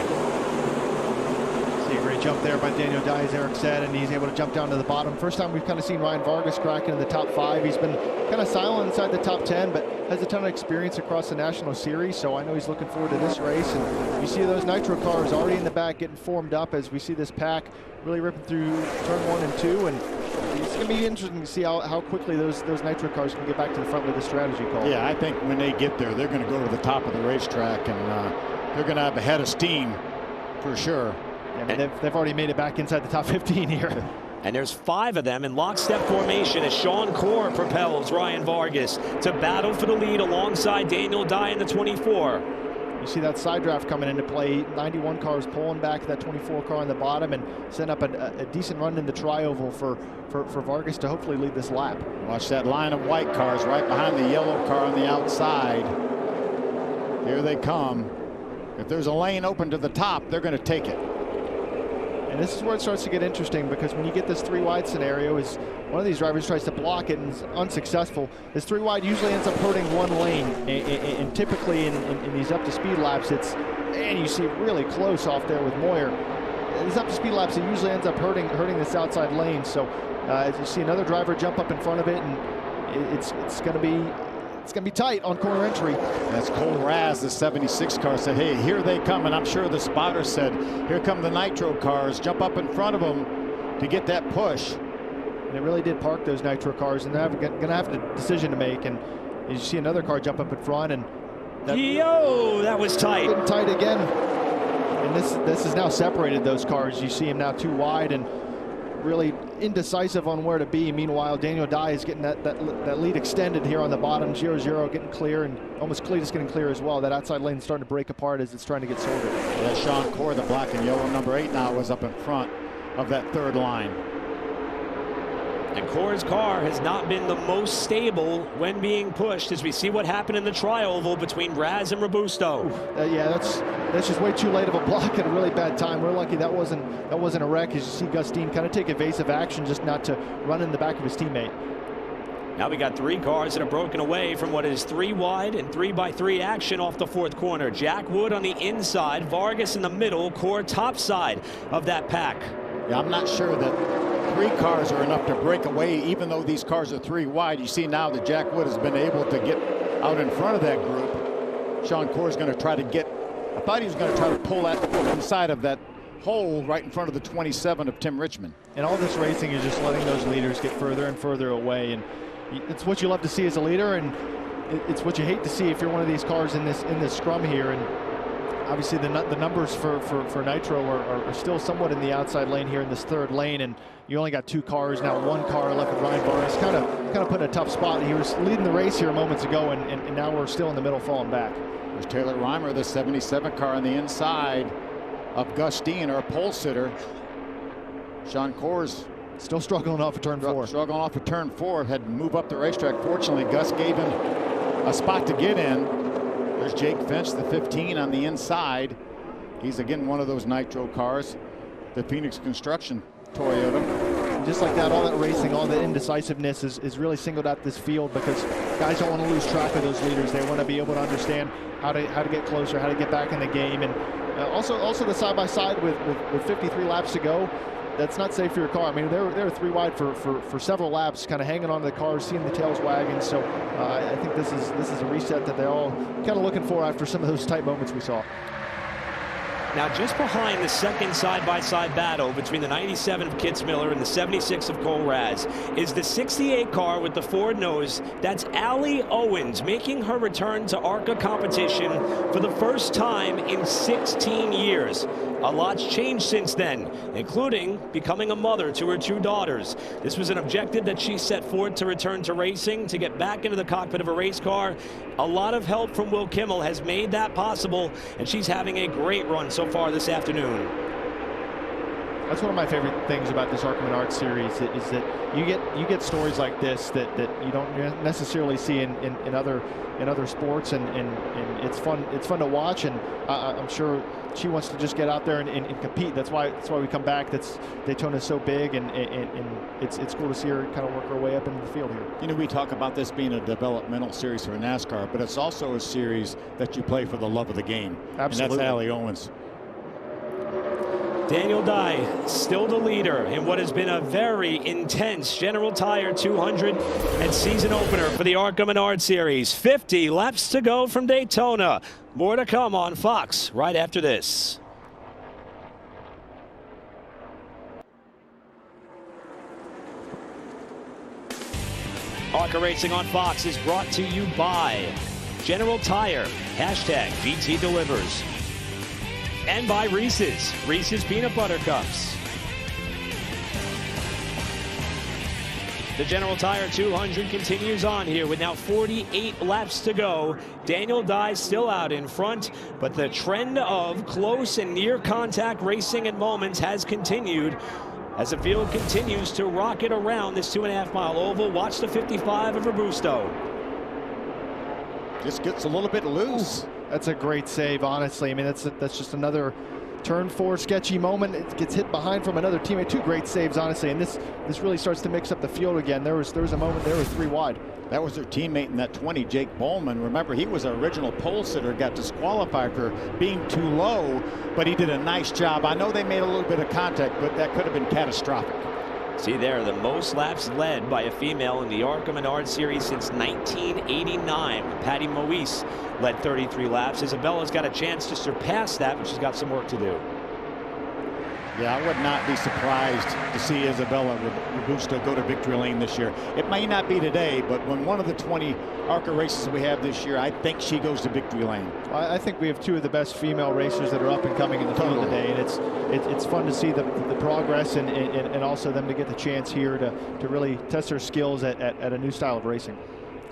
See a great jump there by Daniel Dye, as Eric said, and he's able to jump down to the bottom. First time we've kind of seen Ryan Vargas cracking in the top 5. He's been kind of silent inside the top 10, but has a ton of experience across the National Series, so I know he's looking forward to this race. And you see those nitro cars already in the back getting formed up as we see this pack really ripping through turn 1 and 2, and it's going to be interesting to see how quickly those nitro cars can get back to the front with the strategy call. Yeah, I think when they get there, they're going to go to the top of the racetrack, and they're going to have a head of steam for sure. Yeah, I mean, they've already made it back inside the top 15 here. And there's 5 of them in lockstep formation as Sean Corr propels Ryan Vargas to battle for the lead alongside Daniel Dye in the 24. You see that side draft coming into play. 91 cars pulling back that 24 car on the bottom and setting up a decent run in the tri-oval for Vargas to hopefully lead this lap. Watch that line of white cars right behind the yellow car on the outside. Here they come. If there's a lane open to the top, they're going to take it. And this is where it starts to get interesting, because when you get this 3 wide scenario, is one of these drivers tries to block it and is unsuccessful. This 3 wide usually ends up hurting one lane, and typically in these up to speed laps, it's, and you see really close off there with Moyer. These up to speed laps, it usually ends up hurting this outside lane. So as you see another driver jump up in front of it, and it's going to be tight on corner entry. That's Cole Raz, the 76 car, said, hey, here they come. And I'm sure the spotter said, here come the nitro cars. Jump up in front of them to get that push. And it really did park those nitro cars, and they're going to have a decision to make. And you see another car jump up in front, and that was tight. Getting tight again. And this has now separated those cars. You see him now 2 wide and really indecisive on where to be. Meanwhile, Daniel Dye is getting that lead extended here on the bottom. 0-0 getting clear, and almost Cletus getting clear as well. That outside lane is starting to break apart as it's trying to get sorted. Yeah, Sean Corr, the black and yellow number 8 now, is up in front of that 3rd line. And Corr's car has not been the most stable when being pushed, as we see what happened in the tri-oval between Raz and Robusto. Yeah, that's just way too late of a block at a really bad time. We're lucky that wasn't a wreck, as you see Gustine kind of take evasive action just not to run in the back of his teammate. Now we got 3 cars that have broken away from what is 3 wide and 3x3 action off the 4th corner. Jack Wood on the inside, Vargas in the middle, Corr top side of that pack. Yeah, I'm not sure that 3 cars are enough to break away, even though these cars are 3 wide. You see now that Jack Wood has been able to get out in front of that group. Sean Corr is going to try to get, I thought he was going to try to pull that inside of that hole right in front of the 27 of Tim Richmond. And all this racing is just letting those leaders get further and further away, and it's what you love to see as a leader, and it's what you hate to see if you're one of these cars in this scrum here. And obviously the numbers for Nitro are still somewhat in the outside lane here in this 3rd lane, and you only got 2 cars now. 1 car left with Ryan Vargas, kind of put in a tough spot. He was leading the race here moments ago, and now we're still in the middle, falling back. There's Taylor Reimer, the 77 car on the inside of Gustine, our pole sitter. Sean Corr's still struggling off of turn 4. Struggling off of turn 4, had to move up the racetrack. Fortunately, Gus gave him a spot to get in. There's Jake Finch, the 15 on the inside. He's again one of those nitro cars, the Phoenix Construction Toyota. And just like that, all that racing, all that indecisiveness is really singled out this field, because guys don't want to lose track of those leaders. They want to be able to understand how to get closer, how to get back in the game. And also the side-by-side with 53 laps to go, that's not safe for your car. I mean, they're 3 wide for several laps, kind of hanging on to the cars, seeing the tails wagging. So I think this is a reset that they're all kind of looking for after some of those tight moments we saw. Now, just behind the second side-by-side battle between the 97 of Kitzmiller and the 76 of Cole Raz is the 68 car with the Ford nose. That's Allie Owens, making her return to ARCA competition for the first time in 16 years. A lot's changed since then, including becoming a mother to her 2 daughters. This was an objective that she set forth to return to racing, to get back into the cockpit of a race car. A lot of help from Will Kimmel has made that possible, and she's having a great run so far this afternoon. That's one of my favorite things about this ARCA Menards series is that you get stories like this that you don't necessarily see in other sports, and it's fun to watch, and I'm sure she wants to just get out there and compete. That's why we come back. Daytona is so big, and it's cool to see her kind of work her way up into the field here. You know, we talk about this being a developmental series for NASCAR, but it's also a series that you play for the love of the game. Absolutely. And that's Allie Owens. Daniel Dye still the leader in what has been a very intense General Tire 200 and season opener for the ARCA Menards Series. 50 laps to go from Daytona. More to come on Fox right after this. ARCA Racing on Fox is brought to you by General Tire, hashtag GT Delivers. And by Reese's Peanut Butter Cups. The General Tire 200 continues on here with now 48 laps to go. Daniel Dye still out in front, but the trend of close and near contact racing at moments has continued as the field continues to rocket around this 2.5-mile oval. Watch the 55 of Robusto. Just gets a little bit loose. Ooh, that's a great save, honestly. I mean, that's just another turn 4 sketchy moment. It gets hit behind from another teammate. 2 great saves, honestly, and this really starts to mix up the field again. There was a moment there with 3 wide. That was their teammate in that 20, Jake Bowman. Remember, he was our original pole sitter, got disqualified for being too low, but he did a nice job. I know they made a little bit of contact, but that could have been catastrophic. See there, the most laps led by a female in the ARCA Menards Series since 1989. Patty Moise led 33 laps. Isabella's got a chance to surpass that, but she's got some work to do. Yeah, I would not be surprised to see Isabella Robusto go to victory lane this year. It may not be today, but when one of the 20 ARCA races we have this year, I think she goes to victory lane. I think we have 2 of the best female racers that are up and coming in the field today, and it's fun to see the progress and also them to get the chance here to really test their skills at a new style of racing.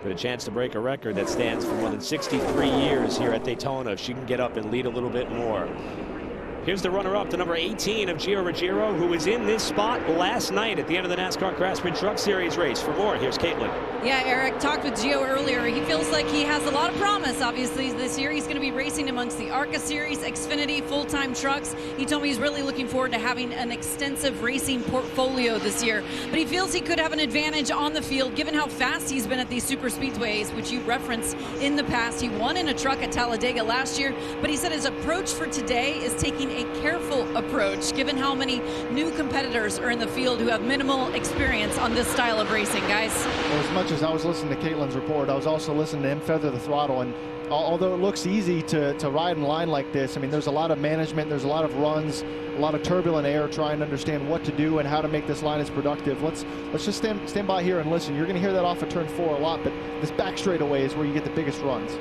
Got a chance to break a record that stands for more than 63 years here at Daytona if she can get up and lead a little bit more. Here's the runner-up, the number 18 of Gio Ruggiero, who was in this spot last night at the end of the NASCAR Craftsman Truck Series race. For more, here's Caitlin. Yeah, Eric talked with Gio earlier. He feels like he has a lot of promise, obviously, this year. He's going to be racing amongst the ARCA Series, Xfinity, full-time trucks. He told me he's really looking forward to having an extensive racing portfolio this year. But he feels he could have an advantage on the field, given how fast he's been at these super speedways, which you referenced in the past. He won in a truck at Talladega last year, but he said his approach for today is taking a careful approach, given how many new competitors are in the field who have minimal experience on this style of racing, guys. Well, as much as I was listening to Caitlin's report, I was also listening to him feather the throttle, and although it looks easy to ride in line like this, I mean, there's a lot of management, there's a lot of runs, a lot of turbulent air, trying to understand what to do and how to make this line as productive. Let's just stand by here and listen. You're going to hear that off of turn 4 a lot, but this back straightaway is where you get the biggest runs.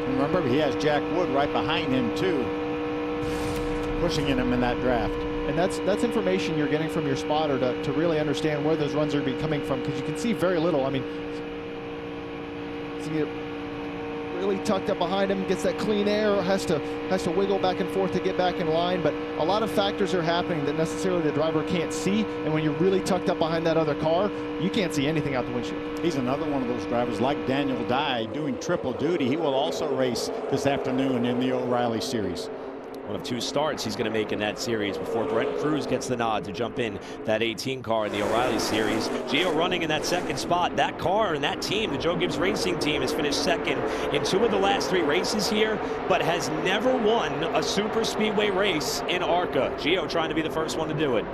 Remember, he has Jack Wood right behind him too, pushing him in that draft. And that's information you're getting from your spotter to really understand where those runs are going to be coming from, because you can see very little. I mean, see it really tucked up behind him, gets that clean air, has to wiggle back and forth to get back in line. But a lot of factors are happening that necessarily the driver can't see. And when you're really tucked up behind that other car, you can't see anything out the windshield. He's another one of those drivers like Daniel Dye doing triple duty. He will also race this afternoon in the O'Reilly Series. One of 2 starts he's going to make in that series before Brent Cruz gets the nod to jump in that 18 car in the O'Reilly Series. Gio running in that second spot. That car and that team, the Joe Gibbs Racing team, has finished second in 2 of the last 3 races here, but has never won a super speedway race in ARCA. Gio trying to be the first one to do it.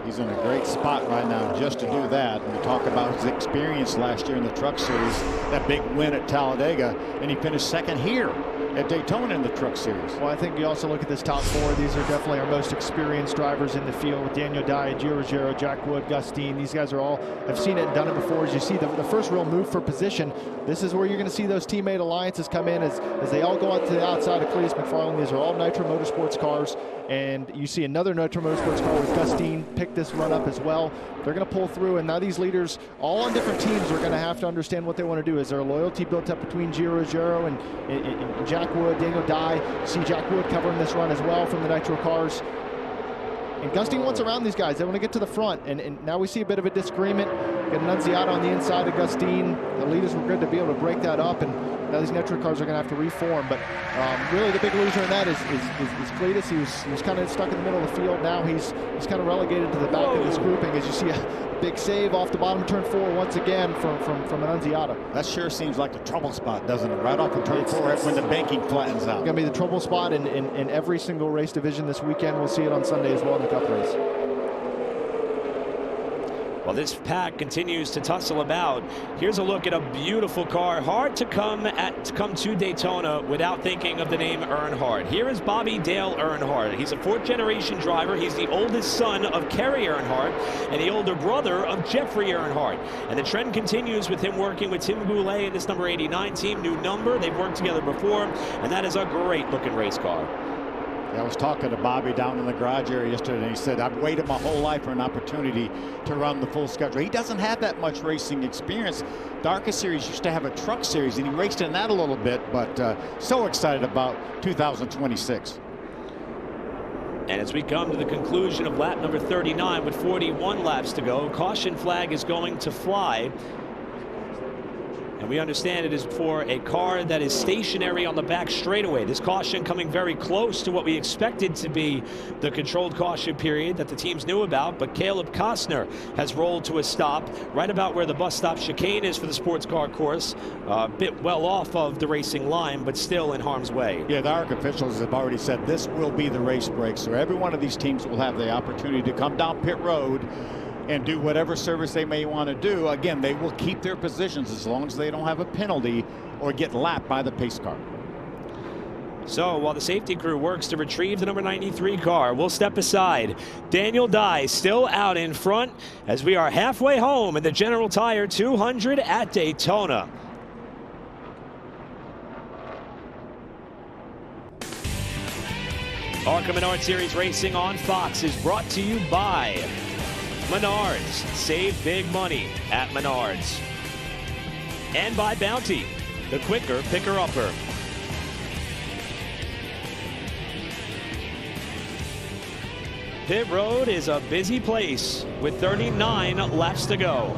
He's in a great spot right now just to do that. And we talk about his experience last year in the Truck Series, that big win at Talladega, and he finished second here at Daytona in the Truck Series. Well, I think you also look at this top 4. These are definitely our most experienced drivers in the field, with Daniel Dye, Gio Ruggiero, Jack Wood, Gus Dean. These guys are all, have seen it and done it before. As you see the first real move for position, this is where you're going to see those teammate alliances come in as they all go out to the outside of Cletus McFarland. These are all Nitro Motorsports cars, and you see another Nitro Motorsports car with Gus Dean pick this run up as well. They're going to pull through, and now these leaders, all on different teams, are going to have to understand what they want to do. Is there a loyalty built up between Gio Ruggiero and Jack Jack Wood, Daniel Dye. See Jack Wood covering this run as well from the Nitro cars. And Gustine wants around these guys. They want to get to the front. And now we see a bit of a disagreement. Got Annunziata on the inside of Gustine. The leaders were good to be able to break that up. And now these Nitro cars are going to have to reform. But really the big loser in that is Cletus. He was kind of stuck in the middle of the field. Now he's kind of relegated to the back of this grouping as you see a big save off the bottom of turn 4 once again from Annunziata. That sure seems like the trouble spot, doesn't it? Right off of turn 4 when the banking flattens out. It's going to be the trouble spot in every single race division this weekend. We'll see it on Sunday as well in the Cup race. Well, this pack continues to tussle about. Here's a look at a beautiful car. Hard to come to Daytona without thinking of the name Earnhardt. Here is Bobby Dale Earnhardt. He's a 4th-generation driver. He's the oldest son of Kerry Earnhardt and the older brother of Jeffrey Earnhardt. And the trend continues with him working with Tim Goulet in this number 89 team. New number. They've worked together before, and that is a great-looking race car. I was talking to Bobby down in the garage area yesterday, and he said, I've waited my whole life for an opportunity to run the full schedule. He doesn't have that much racing experience. The ARCA series used to have a truck series, and he raced in that a little bit, but so excited about 2026. And as we come to the conclusion of lap number 39 with 41 laps to go, caution flag is going to fly. And we understand it is for a car that is stationary on the back straightaway. This caution coming very close to what we expected to be the controlled caution period that the teams knew about. But Caleb Costner has rolled to a stop right about where the bus stop chicane is for the sports car course. A bit well off of the racing line, but still in harm's way. Yeah, the ARCA officials have already said this will be the race break. So every one of these teams will have the opportunity to come down pit road and do whatever service they may want to do. Again, they will keep their positions as long as they don't have a penalty or get lapped by the pace car. So while the safety crew works to retrieve the number 93 car, we'll step aside. Daniel Dye still out in front as we are halfway home in the General Tire 200 at Daytona. ARCA Menards Series Racing on Fox is brought to you by Menards. Save big money at Menards. And by Bounty, the quicker picker-upper. Pit road is a busy place with 39 laps to go.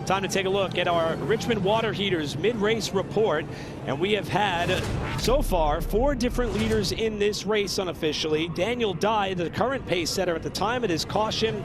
Time to take a look at our Richmond Water Heaters mid-race report. And we have had, so far, 4 different leaders in this race unofficially. Daniel Dye, the current pace setter at the time of this caution.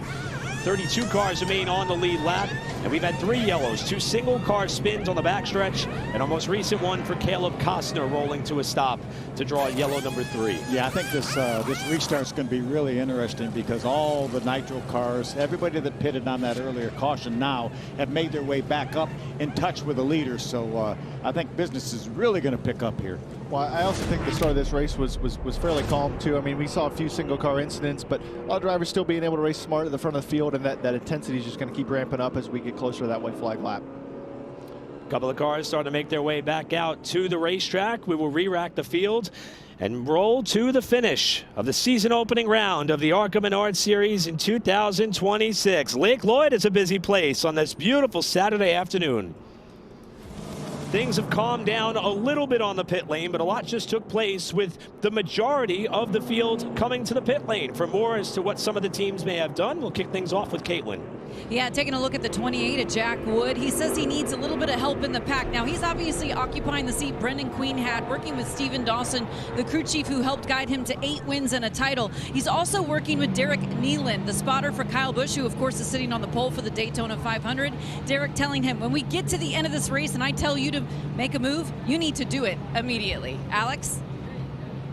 32 cars remain on the lead lap. And we've had 3 yellows, 2 single car spins on the backstretch, and our most recent one for Caleb Costner rolling to a stop to draw yellow number 3. Yeah, I think this restart's going to be really interesting because all the nitro cars, everybody that pitted on that earlier caution now have made their way back up in touch with the leaders. So I think business is really going to pick up here. Well, I also think the start of this race was fairly calm too. I mean, we saw a few single car incidents, but a lot of drivers still being able to race smart at the front of the field, and that intensity is just going to keep ramping up as we get closer to that white flag lap. A couple of cars starting to make their way back out to the racetrack. We will re-rack the field and roll to the finish of the season opening round of the ARCA Menards Series in 2026. Lake Lloyd is a busy place on this beautiful Saturday afternoon. Things have calmed down a little bit on the pit lane, but a lot just took place with the majority of the field coming to the pit lane. For more as to what some of the teams may have done, we'll kick things off with Caitlin. Yeah, taking a look at the 28 of Jack Wood. He says he needs a little bit of help in the pack. Now, he's obviously occupying the seat Brendan Queen had, working with Stephen Dawson, the crew chief who helped guide him to 8 wins and a title. He's also working with Derek Nealon, the spotter for Kyle Busch, who, of course, is sitting on the pole for the Daytona 500. Derek telling him, when we get to the end of this race and I tell you to make a move, you need to do it immediately. Alex?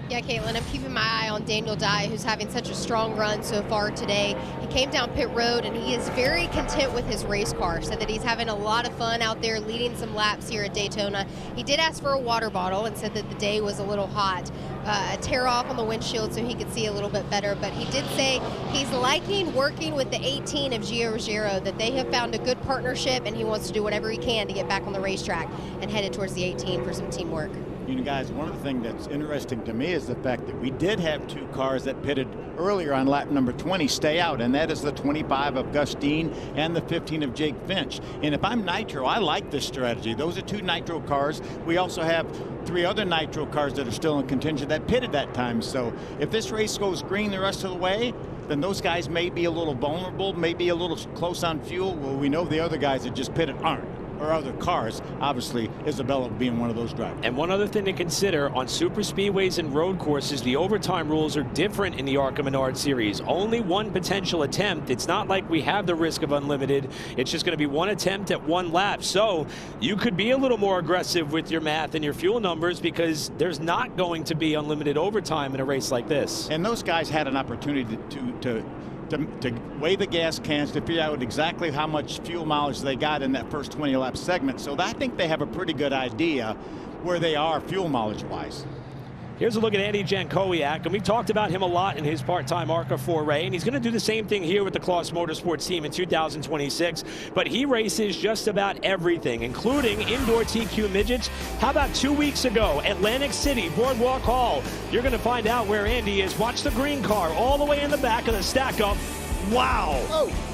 Yeah, Caitlin, I'm keeping my eye on Daniel Dye, who's having such a strong run so far today. He came down pit road, and he is very content with his race car, said that he's having a lot of fun out there leading some laps here at Daytona. He did ask for a water bottle and said that the day was a little hot. A tear off on the windshield so he could see a little bit better, but he did say he's liking working with the 18 of Gio Ruggiero, that they have found a good partnership, and he wants to do whatever he can to get back on the racetrack and headed towards the 18 for some teamwork. You know, guys, one of the things that's interesting to me is the fact that we did have 2 cars that pitted earlier on lap number 20 stay out, and that is the 25 of Gus Dean and the 15 of Jake Finch. And if I'm Nitro, I like this strategy. Those are 2 Nitro cars. We also have 3 other Nitro cars that are still in contention that pitted that time. So if this race goes green the rest of the way, then those guys may be a little vulnerable, maybe a little close on fuel. Well, we know the other guys that just pitted aren't. Or other cars, obviously Isabella being one of those drivers. And one other thing to consider, on super speedways and road courses, the overtime rules are different in the ARCA Menards series. Only 1 potential attempt. It's not like we have the risk of unlimited. It's just going to be 1 attempt at 1 lap. So you could be a little more aggressive with your math and your fuel numbers, because there's not going to be unlimited overtime in a race like this. And those guys had an opportunity to weigh the gas cans to figure out exactly how much fuel mileage they got in that first 20 lap segment. So I think they have a pretty good idea where they are fuel mileage wise. Here's a look at Andy Jankowiak, and we've talked about him a lot in his part-time ARCA foray, and he's going to do the same thing here with the Kloss Motorsports team in 2026, but he races just about everything, including indoor TQ midgets. How about 2 weeks ago, Atlantic City, Boardwalk Hall? You're going to find out where Andy is. Watch the green car all the way in the back of the stack-up. Wow! Oh.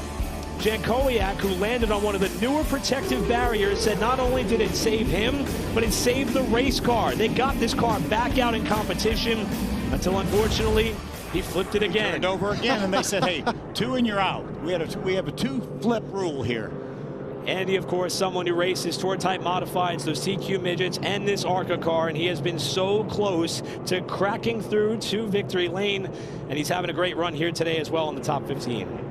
Jankowiak, who landed on one of the newer protective barriers, said not only did it save him, but it saved the race car. They got this car back out in competition until, unfortunately, he flipped it again. Turned over again, and they said, hey, 2 and you're out. We have a 2-flip rule here. Andy, of course, someone who races tour-type modifieds, those TQ midgets, and this ARCA car, and he has been so close to cracking through to victory lane, and he's having a great run here today as well in the top 15.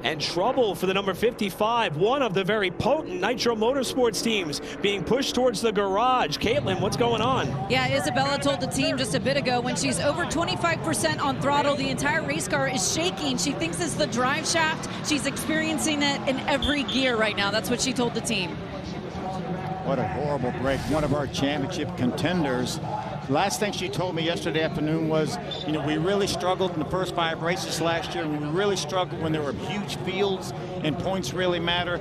And trouble for the number 55, one of the very potent Nitro Motorsports teams, being pushed towards the garage. Caitlin, what's going on? Yeah, Isabella told the team just a bit ago, when she's over 25% on throttle, the entire race car is shaking. She thinks it's the drive shaft. She's experiencing it in every gear right now. That's what she told the team. What a horrible break. One of our championship contenders. Last thing she told me yesterday afternoon was, you know, we really struggled in the first 5 races last year, and we really struggled when there were huge fields and points really matter.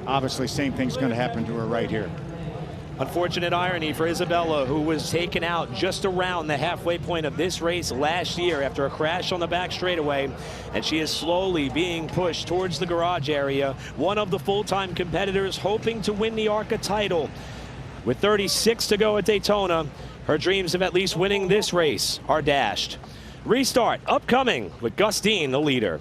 Obviously, same thing's going to happen to her right here. Unfortunate irony for Isabella, who was taken out just around the halfway point of this race last year after a crash on the back straightaway, and she is slowly being pushed towards the garage area. One of the full-time competitors hoping to win the ARCA title. With 36 to go at Daytona, her dreams of at least winning this race are dashed. Restart upcoming with Gus Dean, the leader.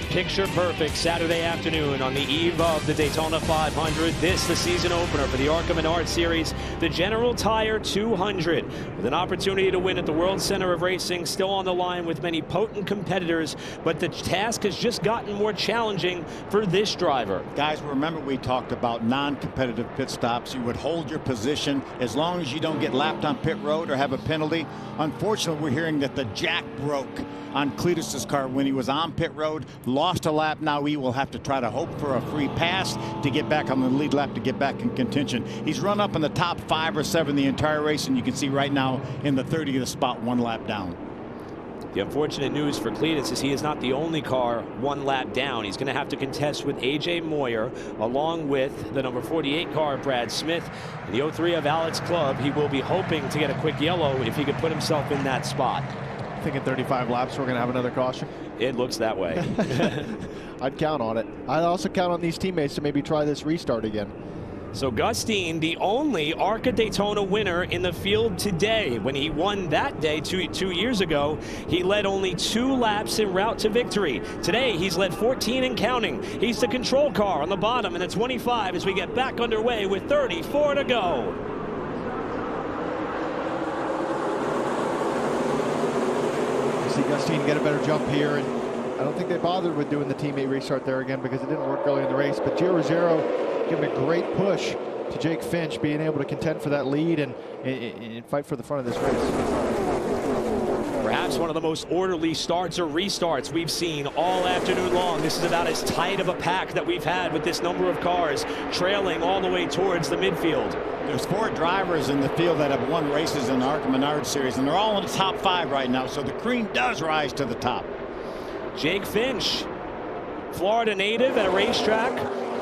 Picture perfect Saturday afternoon on the eve of the Daytona 500. This, the season opener for the ARCA Menards Series, the General Tire 200, with an opportunity to win at the World Center of Racing, still on the line with many potent competitors, but the task has just gotten more challenging for this driver. Guys, remember we talked about non-competitive pit stops. You would hold your position as long as you don't get lapped on pit road or have a penalty. Unfortunately, we're hearing that the jack broke on Cletus's car when he was on pit road, lost a lap. Now he will have to try to hope for a free pass to get back on the lead lap to get back in contention. He's run up in the top 5 or 7 the entire race, and you can see right now in the 30th spot, 1 lap down. The unfortunate news for Cletus is he is not the only car 1 lap down. He's going to have to contest with A.J. Moyer, along with the number 48 car, Brad Smith, and the 03 of Alex Clubb. He will be hoping to get a quick yellow if he could put himself in that spot. I think in 35 laps we're going to have another caution. It looks that way. I'd count on it. I'd also count on these teammates to maybe try this restart again. So Gus Dean, the only ARCA Daytona winner in the field today. When he won that day two years ago, he led only 2 laps en route to victory. Today, he's led 14 and counting. He's the control car on the bottom in the 25 as we get back underway with 34 to go. See Gus Dean get a better jump here, and I don't think they bothered with doing the teammate restart there again because it didn't work early in the race. But Gio Rosero giving a great push to Jake Finch, being able to contend for that lead and fight for the front of this race. Perhaps one of the most orderly starts or restarts we've seen all afternoon long. This is about as tight of a pack that we've had with this number of cars trailing all the way towards the midfield. There's 4 drivers in the field that have won races in the ARCA Menards Series, and they're all in the top 5 right now, so the cream does rise to the top. Jake Finch Florida native at a racetrack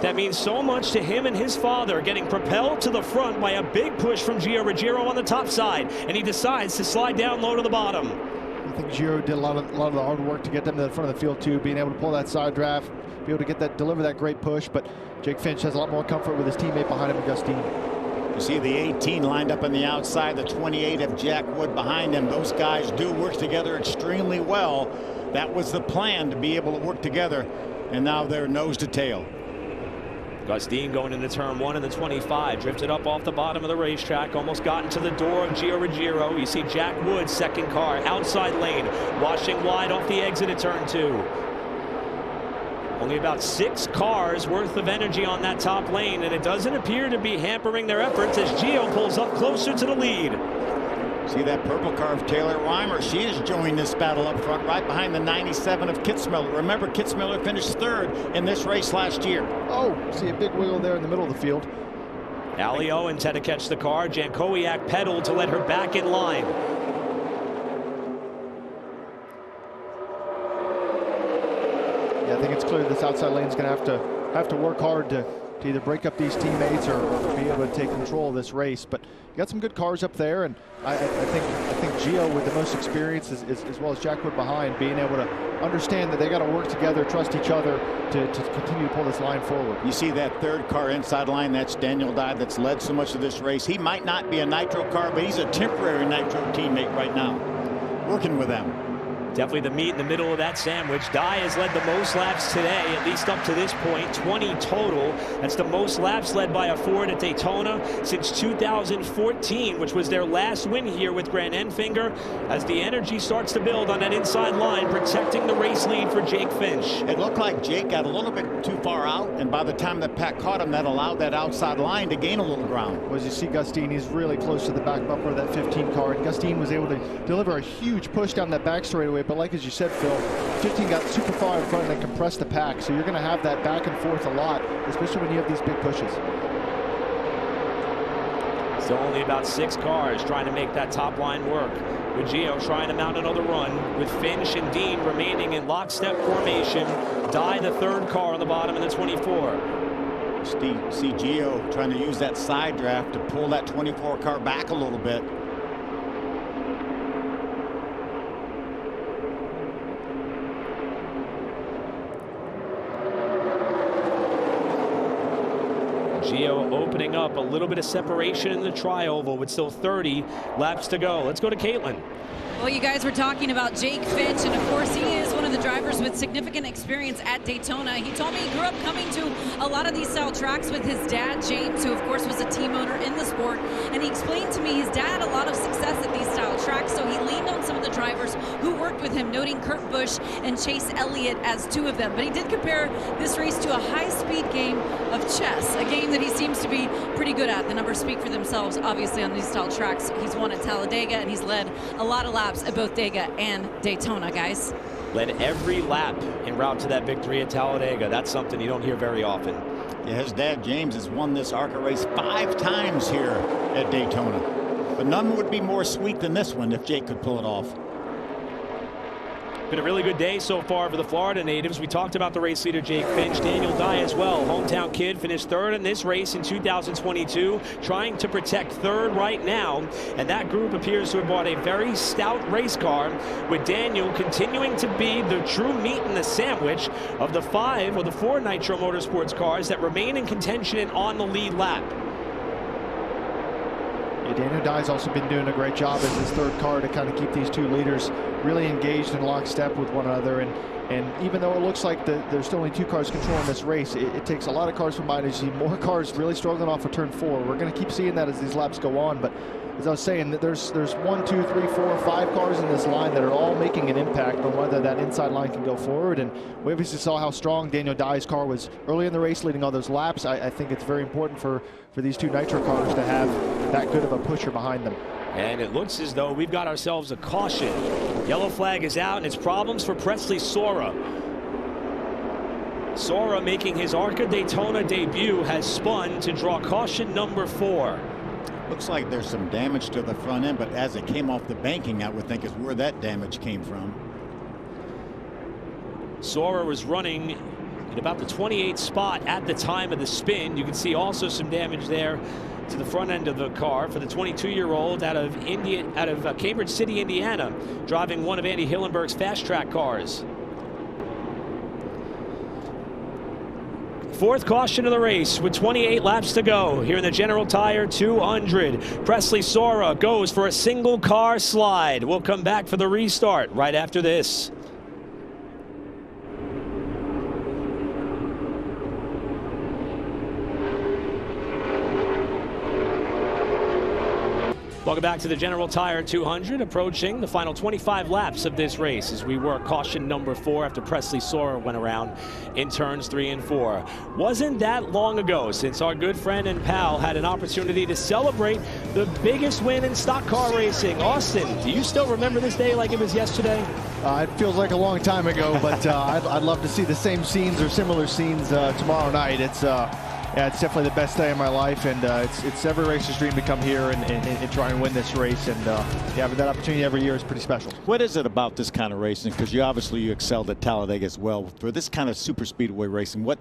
that means so much to him and his father, getting propelled to the front by a big push from Gio Ruggiero on the top side, and he decides to slide down low to the bottom. I think Gio did a lot of the hard work to get them to the front of the field too, being able to pull that side draft, be able to get that, deliver that great push. But Jake Finch has a lot more comfort with his teammate behind him, Gustine. You see the 18 lined up on the outside, the 28 of Jack Wood behind him. Those guys do work together extremely well. That was the plan, to be able to work together, and now they're nose to tail. Gustine going into turn 1 in the 25, drifted up off the bottom of the racetrack, almost got into the door of Gio Ruggiero. You see Jack Wood's second car, outside lane, washing wide off the exit at turn 2. Only about 6 cars worth of energy on that top lane, and it doesn't appear to be hampering their efforts as Gio pulls up closer to the lead. See that purple car of Taylor Reimer? She has joined this battle up front, right behind the 97 of Kitzmiller. Remember, Kitzmiller finished 3rd in this race last year. Oh, see a big wiggle there in the middle of the field. Allie Owens had to catch the car. Jankowiak pedaled to let her back in line. Yeah, I think it's clear this outside lane is going to have to work hard to either break up these teammates or be able to take control of this race. But you got some good cars up there, and I think Gio with the most experience, as well as Jack Wood behind, being able to understand that they got to work together, trust each other to continue to pull this line forward. You see that 3rd car inside line, that's Daniel Dye, that's led so much of this race. He might not be a nitro car, but he's a temporary nitro teammate right now, working with them. Definitely the meat in the middle of that sandwich. Dye has led the most laps today, at least up to this point, 20 total. That's the most laps led by a Ford at Daytona since 2014, which was their last win here with Grant Enfinger, as the energy starts to build on that inside line, protecting the race lead for Jake Finch. It looked like Jake got a little bit too far out, and by the time that Pat caught him, that allowed that outside line to gain a little ground. Well, as you see Gustine, he's really close to the back bumper of that 15 car, and Gustine was able to deliver a huge push down that back straightaway. But like as you said, Phil, 15 got super far in front and then compressed the pack. So you're going to have that back and forth a lot, especially when you have these big pushes. So only about 6 cars trying to make that top line work. With Gio trying to mount another run, with Finch and Dean remaining in lockstep formation. Dye the 3rd car on the bottom of the 24. See Gio trying to use that side draft to pull that 24 car back a little bit. Gio opening up a little bit of separation in the tri-oval with still 30 laps to go. Let's go to Caitlin. Well, you guys were talking about Jake Finch, and of course he is one of the drivers with significant experience at Daytona. He told me he grew up coming to a lot of these style tracks with his dad, James, who of course was a team owner in the sport, and he explained to me his dad had a lot of success at these style tracks, so he leaned on some of the drivers who worked with him, noting Kurt Busch and Chase Elliott as 2 of them. But he did compare this race to a high-speed game of chess, a game that he seems to be pretty good at. The numbers speak for themselves, obviously, on these style tracks. He's won at Talladega, and he's led a lot of laps at both Daytona and Daytona, guys. Led every lap en route to that victory at Talladega. That's something you don't hear very often. Yeah, his dad, James, has won this ARCA race 5 times here at Daytona. But none would be more sweet than this one if Jake could pull it off. Been a really good day so far for the Florida natives. We talked about the race leader, Jake Finch. Daniel Dye as well. Hometown kid finished 3rd in this race in 2022, trying to protect 3rd right now. And that group appears to have bought a very stout race car, with Daniel continuing to be the true meat in the sandwich of the 4 Nitro Motorsports cars that remain in contention and on the lead lap. Yeah, Daniel Dye's also been doing a great job as his 3rd car to kind of keep these 2 leaders really engaged in lockstep with one another. And even though it looks like there's still only 2 cars controlling this race, it takes a lot of cars from behind. You see more cars really struggling off of turn 4. We're going to keep seeing that as these laps go on. But as I was saying, that there's 1, 2, 3, 4, 5 cars in this line that are all making an impact on whether that inside line can go forward. And we obviously saw how strong Daniel Dye's car was early in the race, leading all those laps. I think it's very important for these 2 Nitro cars to have that good of a pusher behind them. And it looks as though we've got ourselves a caution. Yellow flag is out, and it's problems for Presley Sora. Sora, making his ARCA Daytona debut, has spun to draw caution number 4. Looks like there's some damage to the front end, but as it came off the banking, I would think is where that damage came from. Sora was running in about the 28th spot at the time of the spin. You can see also some damage there to the front end of the car for the 22-year-old out of Cambridge City, Indiana, driving one of Andy Hillenberg's fast track cars. Fourth caution of the race with 28 laps to go here in the General Tire 200. Presley Sora goes for a single car slide. We'll come back for the restart right after this. Welcome back to the General Tire 200, approaching the final 25 laps of this race as we work caution number 4 after Presley Sora went around in turns 3 and 4. Wasn't that long ago since our good friend and pal had an opportunity to celebrate the biggest win in stock car racing. Austin, do you still remember this day like it was yesterday? It feels like a long time ago, but I'd love to see the same scenes or similar scenes tomorrow night. Yeah, it's definitely the best day of my life, and it's every racer's dream to come here and try and win this race. And yeah, but that opportunity every year is pretty special. What is it about this kind of racing? Because you excelled at Talladega as well. For this kind of super speedway racing, what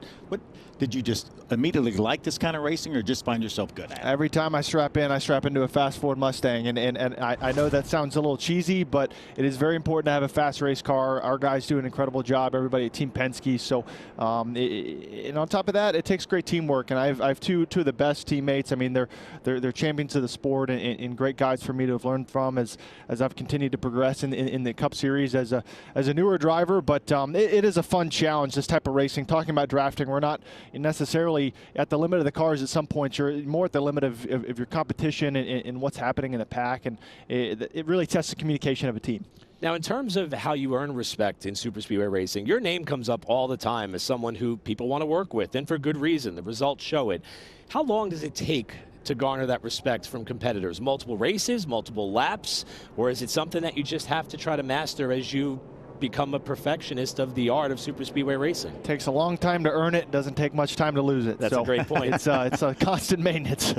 did you just immediately like this kind of racing, or just find yourself good at it? Every time I strap into a fast Ford Mustang, and I know that sounds a little cheesy, but it is very important to have a fast race car. Our guys do an incredible job, everybody at Team Penske. So, and on top of that, it takes great teamwork. And I have two of the best teammates. I mean, they're champions of the sport and great guys for me to have learned from as I've continued to progress in the Cup Series as a newer driver. But it is a fun challenge, this type of racing. Talking about drafting, we're not necessarily at the limit of the cars at some points. You're more at the limit of your competition and what's happening in the pack, and it really tests the communication of a team. Now, in terms of how you earn respect in super speedway racing, your name comes up all the time as someone who people want to work with, and for good reason. The results show it. How long does it take to garner that respect from competitors? Multiple races, multiple laps, or is it something that you just have to try to master as you become a perfectionist of the art of super speedway racing? It takes a long time to earn it. Doesn't take much time to lose it. That's a great point. It's a constant maintenance.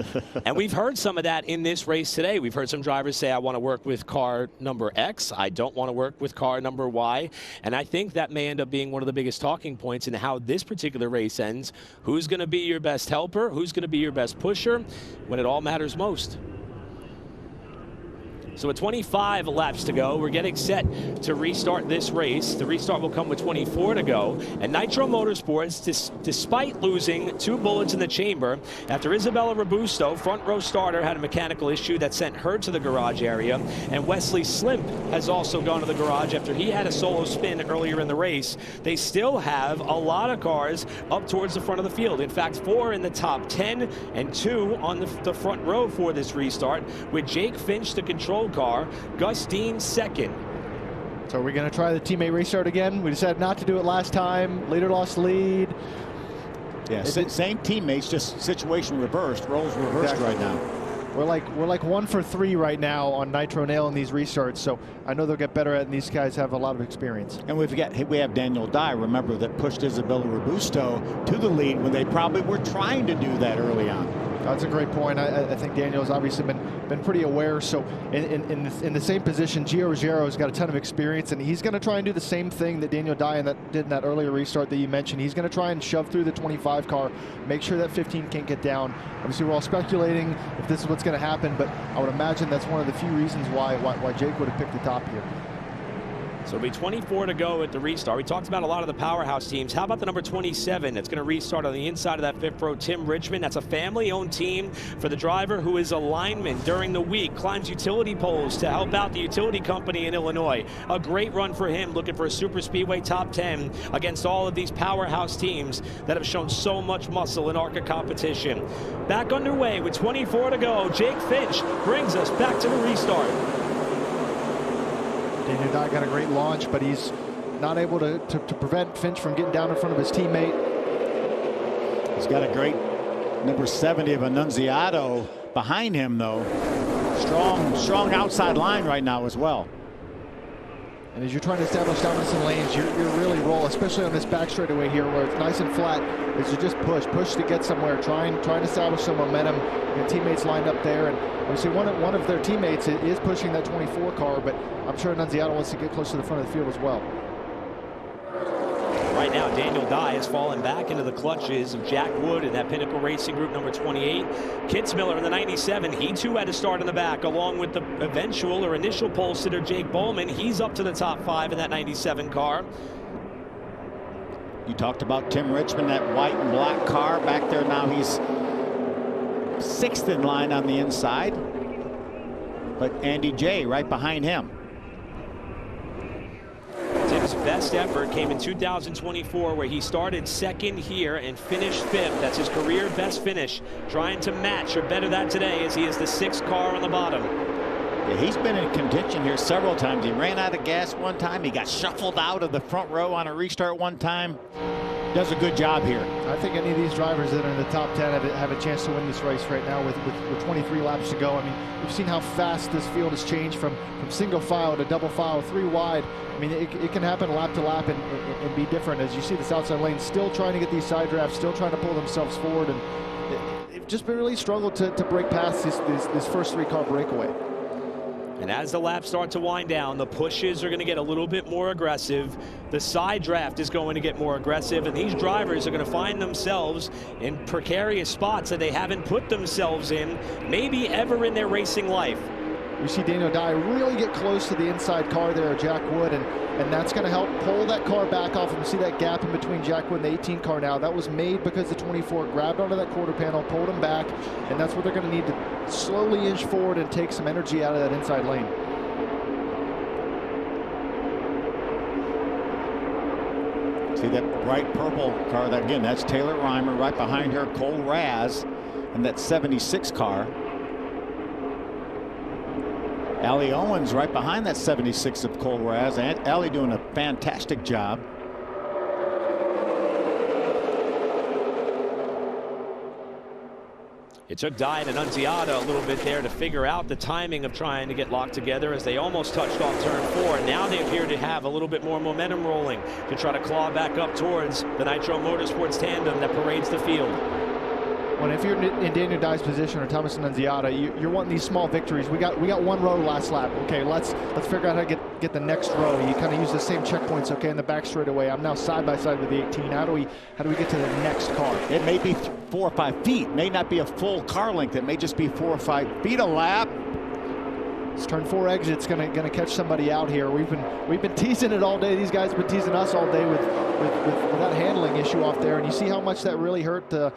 And we've heard some of that in this race today. We've heard some drivers say, I want to work with car number X. I don't want to work with car number Y. And I think that may end up being one of the biggest talking points in how this particular race ends. Who's going to be your best helper? Who's going to be your best pusher when it all matters most? So with 25 laps to go, we're getting set to restart this race. The restart will come with 24 to go. And Nitro Motorsports, despite losing 2 bullets in the chamber, after Isabella Robusto, front row starter, had a mechanical issue that sent her to the garage area. And Wesley Slimp has also gone to the garage after he had a solo spin earlier in the race. They still have a lot of cars up towards the front of the field. In fact, 4 in the top 10 and 2 on the front row for this restart, with Jake Finch, the control car, Gus Dean second. So we're going to try the teammate restart again. We decided not to do it last time. Leader lost the lead. Yeah, same teammates, just situation reversed. Roles reversed right now. We're like 1 for 3 right now on Nitro nailing these restarts. So I know they'll get better at it, and these guys have a lot of experience. And we have Daniel Dye, remember, that pushed Isabella Robusto to the lead when they probably were trying to do that early on. That's a great point. I think Daniel's obviously been pretty aware. So in the same position, Gio Ruggiero's got a ton of experience, and he's going to try and do the same thing that Daniel Dye did in that earlier restart that you mentioned. He's going to try and shove through the 25 car, make sure that 15 can't get down. Obviously, we're all speculating if this is what's going to happen, but I would imagine that's one of the few reasons why Jake would have picked the top here. So it'll be 24 to go at the restart. We talked about a lot of the powerhouse teams. How about the number 27 that's going to restart on the inside of that 5th row, Tim Richmond? That's a family-owned team for the driver who is a lineman during the week, climbs utility poles to help out the utility company in Illinois. A great run for him, looking for a super speedway top 10 against all of these powerhouse teams that have shown so much muscle in ARCA competition. Back underway with 24 to go. Jake Finch brings us back to the restart. Daniel Dye got a great launch, but he's not able to prevent Finch from getting down in front of his teammate. He's got a great number 70 of Annunziato behind him, though. Strong outside line right now as well. And as you're trying to establish dominance in lanes, you're really roll, especially on this back straightaway here where it's nice and flat, is you just push to get somewhere, try and establish some momentum. Your teammates lined up there, and obviously one of their teammates is pushing that 24 car, but I'm sure Annunziato wants to get close to the front of the field as well. Right now, Daniel Dye has fallen back into the clutches of Jack Wood in that Pinnacle Racing Group number 28. Kitzmiller in the 97, he too had to start in the back, along with the eventual or initial pole sitter Jake Bowman. He's up to the top 5 in that 97 car. You talked about Tim Richmond, that white and black car back there. Now he's 6th in line on the inside, but Andy J right behind him. Tim's best effort came in 2024, where he started 2nd here and finished 5th. That's his career best finish, trying to match or better that today, as he is the 6th car on the bottom. Yeah, he's been in contention here several times. He ran out of gas one time. He got shuffled out of the front row on a restart one time. Does a good job here. I think any of these drivers that are in the top 10 have a chance to win this race right now with 23 laps to go. I mean, we've seen how fast this field has changed from single file to double file, 3 wide. I mean, it can happen lap to lap and be different. As you see this outside lane still trying to get these side drafts, still trying to pull themselves forward, and they've just really struggled to break past this first 3-car breakaway. And as the laps start to wind down, the pushes are going to get a little bit more aggressive. The side draft is going to get more aggressive, and these drivers are going to find themselves in precarious spots that they haven't put themselves in, maybe ever in their racing life. You see Daniel Dye really get close to the inside car there, Jack Wood, and that's going to help pull that car back off. And you see that gap in between Jack Wood and the 18 car now. That was made because the 24 grabbed onto that quarter panel, pulled him back, and that's what they're going to need to slowly inch forward and take some energy out of that inside lane. See that bright purple car? Again, that's Taylor Reimer. Right behind her, Cole Raz, and that 76 car. Allie Owens right behind that 76 of Cole Raz, and Allie doing a fantastic job. It took Dye and Annunziata a little bit there to figure out the timing of trying to get locked together, as they almost touched off turn 4. Now they appear to have a little bit more momentum rolling to try to claw back up towards the Nitro Motorsports tandem that parades the field. Well, if you're in Daniel Dye's position or Thomas Annunziata, you're wanting these small victories. We got 1 row last lap. Okay, let's figure out how to get the next row. You kind of use the same checkpoints. Okay, in the back straightaway, I'm now side by side with the 18. How do we get to the next car? It may be 4 or 5 feet. May not be a full car length. It may just be 4 or 5 feet a lap. This turn 4 exit's gonna catch somebody out here. We've been teasing it all day. These guys have been teasing us all day with that handling issue off there, and you see how much that really hurt the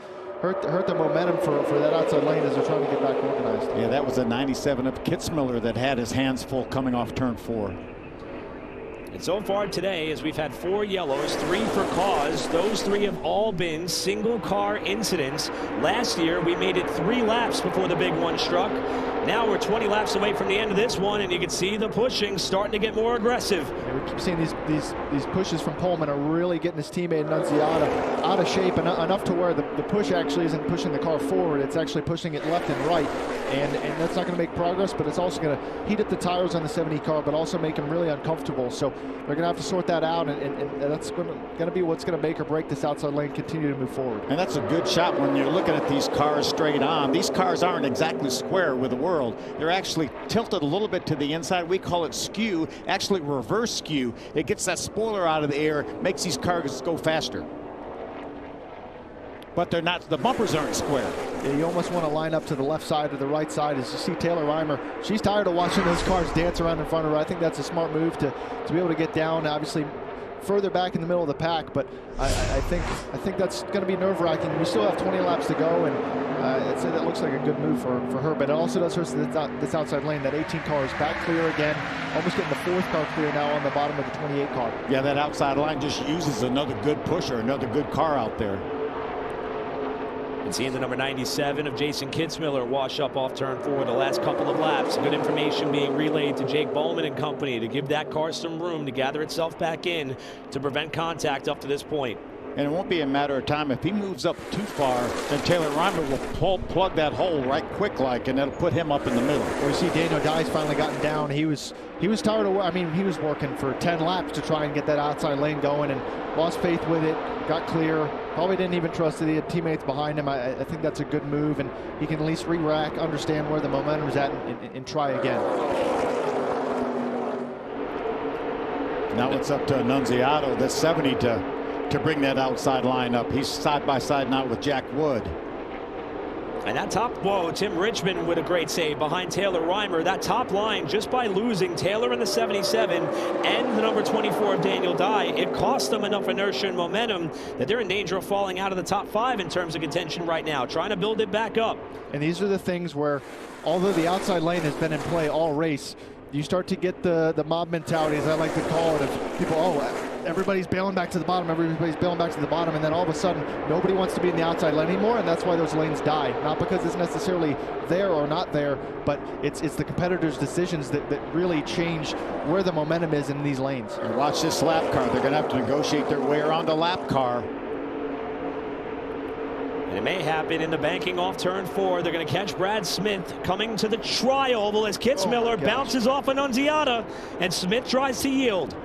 momentum for that outside lane as they're trying to get back organized. Yeah, that was a 97 of Kitzmiller that had his hands full coming off turn 4. And so far today, as we've had 4 yellows, 3 for cause, those 3 have all been single car incidents. Last year, we made it 3 laps before the big one struck. Now we're 20 laps away from the end of this one, and you can see the pushing starting to get more aggressive. Yeah, we keep seeing these pushes from Pullman are really getting his teammate Annunziata out of shape, enough to where the push actually isn't pushing the car forward. It's actually pushing it left and right, and that's not going to make progress, but it's also going to heat up the tires on the 70 car, but also make them really uncomfortable. So they're going to have to sort that out, and that's going to be what's going to make or break this outside lane continue to move forward. And that's a good shot when you're looking at these cars straight on. These cars aren't exactly square with the world. They're actually tilted a little bit to the inside. We call it skew, actually reverse skew. It gets that spoiler out of the air, makes these cars go faster. But they're not, the bumpers aren't square. Yeah, you almost want to line up to the left side or the right side. As you see Taylor Reimer, she's tired of watching those cars dance around in front of her. I think that's a smart move to be able to get down, obviously further back in the middle of the pack, but I think that's going to be nerve-wracking. We still have 20 laps to go, and I'd say that looks like a good move for her, but it also does hurt this outside lane. That 18 car is back clear again, almost getting the 4th car clear now on the bottom of the 28 car. Yeah, that outside line just uses another good pusher, another good car out there. And seeing the number 97 of Jason Kitzmiller wash up off turn 4 the last couple of laps. Good information being relayed to Jake Bowman and company to give that car some room to gather itself back in to prevent contact up to this point. And it won't be a matter of time. If he moves up too far, then Taylor Reimer will plug that hole right quick like, and it'll put him up in the middle. Well, you see Daniel Dye's finally gotten down. He was tired of, I mean, he was working for 10 laps to try and get that outside lane going, and lost faith with it, got clear, probably didn't even trust that he had teammates behind him. I think that's a good move, and he can at least re-rack, understand where the momentum is at, and try again. Now it's up to Annunziata, the 70, to to bring that outside line up. He's side by side now with Jack Wood. And that top, whoa, Tim Richmond with a great save behind Taylor Reimer. That top line, just by losing Taylor in the 77 and the number 24 of Daniel Dye, it cost them enough inertia and momentum that they're in danger of falling out of the top 5 in terms of contention right now, trying to build it back up. And these are the things where, although the outside lane has been in play all race, you start to get the mob mentality, as I like to call it, of people, oh, everybody's bailing back to the bottom, everybody's bailing back to the bottom, and then all of a sudden, nobody wants to be in the outside lane anymore, and that's why those lanes die. Not because it's necessarily there or not there, but it's the competitors' decisions that really change where the momentum is in these lanes. And watch this lap car. They're going to have to negotiate their way around the lap car. And it may happen in the banking off turn 4. They're going to catch Brad Smith coming to the tri-oval as Kitzmiller bounces off Annunziata, and Smith tries to yield.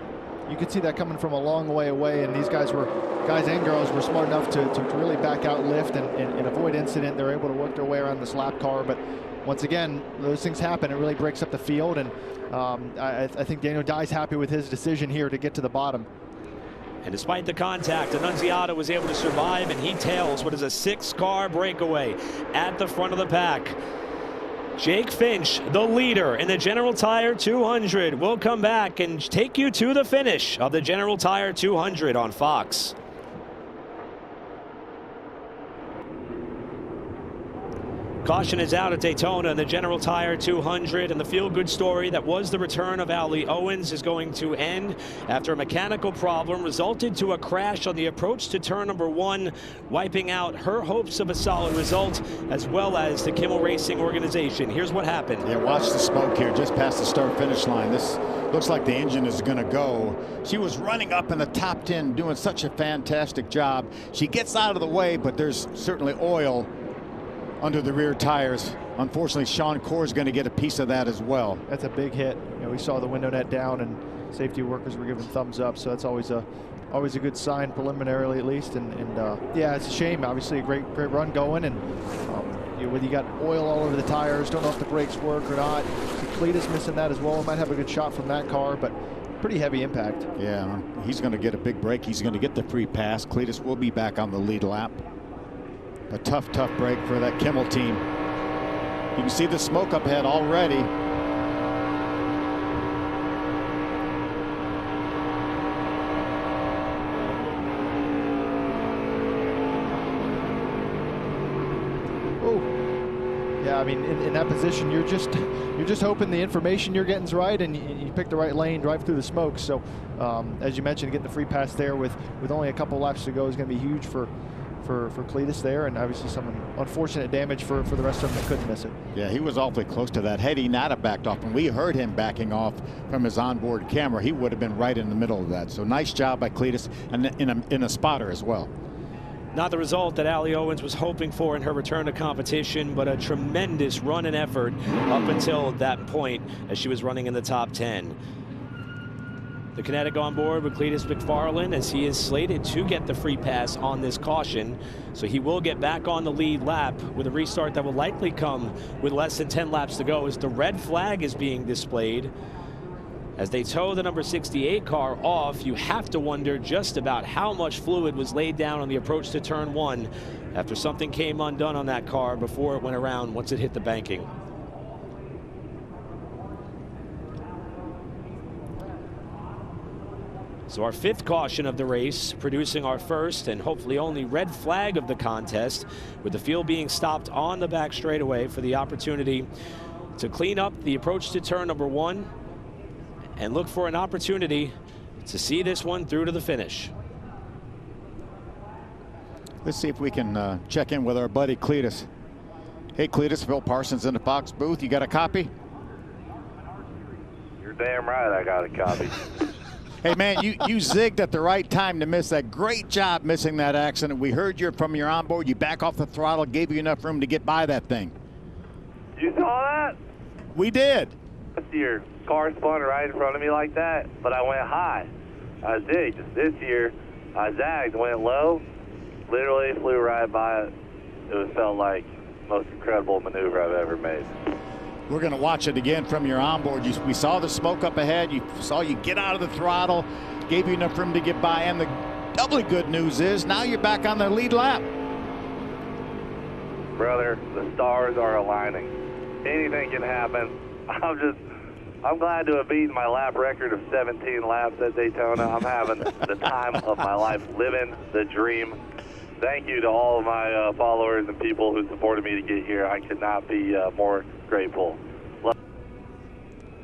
You could see that coming from a long way away, and these guys and girls were smart enough to really back out, lift, and avoid incident. They're able to work their way around this lap car, but once again, those things happen. It really breaks up the field, and I think Daniel Dye's happy with his decision here to get to the bottom. And despite the contact, Annunziata was able to survive, and he tails what is a 6-car breakaway at the front of the pack. Jake Finch, the leader in the General Tire 200, will come back and take you to the finish of the General Tire 200 on Fox. Caution is out at Daytona in the General Tire 200, and the feel-good story that was the return of Ali Owens is going to end after a mechanical problem resulted to a crash on the approach to turn number 1, wiping out her hopes of a solid result, as well as the Kimmel Racing organization. Here's what happened. Yeah, watch the smoke here just past the start-finish line. This looks like the engine is going to go. She was running up in the top 10, doing such a fantastic job. She gets out of the way, but there's certainly oil under the rear tires. Unfortunately, Sean Corr is going to get a piece of that as well. That's a big hit. You know, we saw the window net down, and safety workers were giving thumbs up, so that's always a good sign, preliminarily at least. And yeah, it's a shame. Obviously, a great run going, and whether you got oil all over the tires, don't know if the brakes work or not. Cletus missing that as well. Might have a good shot from that car, but pretty heavy impact. Yeah, he's going to get a big break. He's going to get the free pass. Cletus will be back on the lead lap. A tough break for that Kimmel team. You can see the smoke up ahead already. Oh, yeah. I mean, in that position, you're just hoping the information you're getting is right, and you pick the right lane, drive through the smoke. So, as you mentioned, getting the free pass there with only a couple laps to go is going to be huge for Cletus there, and obviously some unfortunate damage for the rest of them that couldn't miss it. Yeah, he was awfully close to that. Had he not have backed off, and we heard him backing off from his onboard camera, he would have been right in the middle of that. So nice job by Cletus, and in a spotter as well. Not the result that Ali Owens was hoping for in her return to competition, but a tremendous run and effort up until that point as she was running in the top 10. The Kinetic on board with Cletus McFarland as he is slated to get the free pass on this caution. So he will get back on the lead lap with a restart that will likely come with less than 10 laps to go as the red flag is being displayed. As they tow the number 68 car off, you have to wonder just about how much fluid was laid down on the approach to turn 1 after something came undone on that car before it went around once it hit the banking. So our 5th caution of the race, producing our first and hopefully only red flag of the contest, with the field being stopped on the back straightaway for the opportunity to clean up the approach to turn number 1 and look for an opportunity to see this one through to the finish. Let's see if we can check in with our buddy Cletus. Hey Cletus, Phil Parsons in the Fox booth. You got a copy? You're damn right I got a copy. Hey man, you zigged at the right time to miss that. Great job missing that accident. We heard you from your onboard. You back off the throttle, gave you enough room to get by that thing. You saw that? We did. Your car spun right in front of me like that, but I went high. I zigged. This year, I zagged, went low, literally flew right by it. It felt like the most incredible maneuver I've ever made. We're going to watch it again from your onboard. We saw the smoke up ahead. You saw you get out of the throttle, gave you enough room to get by, and the doubly good news is now you're back on the lead lap. Brother, the stars are aligning. Anything can happen. I'm glad to have beaten my lap record of 17 laps at Daytona. I'm having the time of my life, living the dream. Thank you to all of my followers and people who supported me to get here. I could not be more grateful.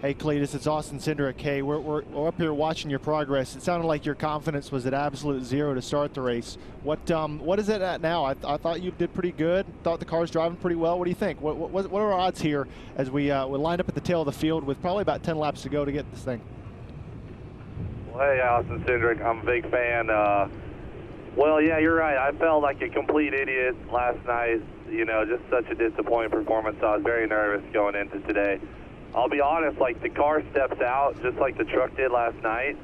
Hey Cletus, it's Austin Cindric. Hey, we're up here watching your progress. It sounded like your confidence was at absolute zero to start the race. What is it at now? I thought you did pretty good. Thought the car's driving pretty well. What do you think? What are our odds here as we line up at the tail of the field with probably about 10 laps to go to get this thing? Well, hey, Austin Cindric, I'm a big fan. Well, yeah, you're right. I felt like a complete idiot last night. You know, just such a disappointing performance. I was very nervous going into today. I'll be honest, like the car steps out just like the truck did last night,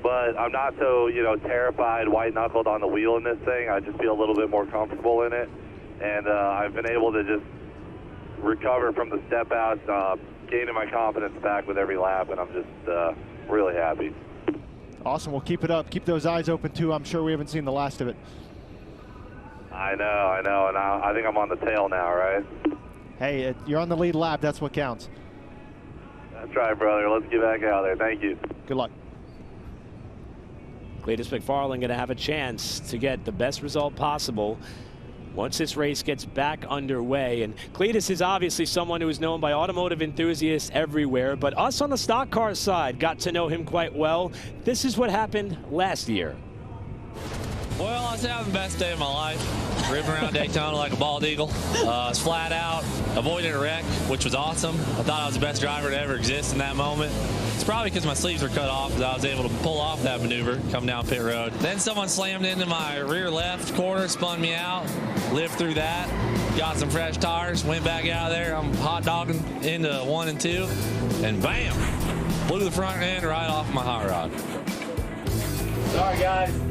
but I'm not so, you know, terrified, white-knuckled on the wheel in this thing. I just feel a little bit more comfortable in it, and I've been able to just recover from the step out, gaining my confidence back with every lap, and I'm just really happy. Awesome. Well, keep it up. Keep those eyes open, too. I'm sure we haven't seen the last of it. I know, and I think I'm on the tail now, right? Hey, you're on the lead lap. That's what counts. That's right, brother. Let's get back out there. Thank you. Good luck. Cletus McFarland going to have a chance to get the best result possible once this race gets back underway. And Cletus is obviously someone who is known by automotive enthusiasts everywhere, but us on the stock car side got to know him quite well. This is what happened last year. Well, I was having the best day of my life, ripping around Daytona like a bald eagle. I was flat out, avoided a wreck, which was awesome. I thought I was the best driver to ever exist in that moment. It's probably because my sleeves were cut off that I was able to pull off that maneuver, come down pit road. Then someone slammed into my rear left corner, spun me out, lived through that, got some fresh tires, went back out there. I'm hot dogging into 1 and 2, and bam, blew the front end right off my hot rod. Sorry, guys.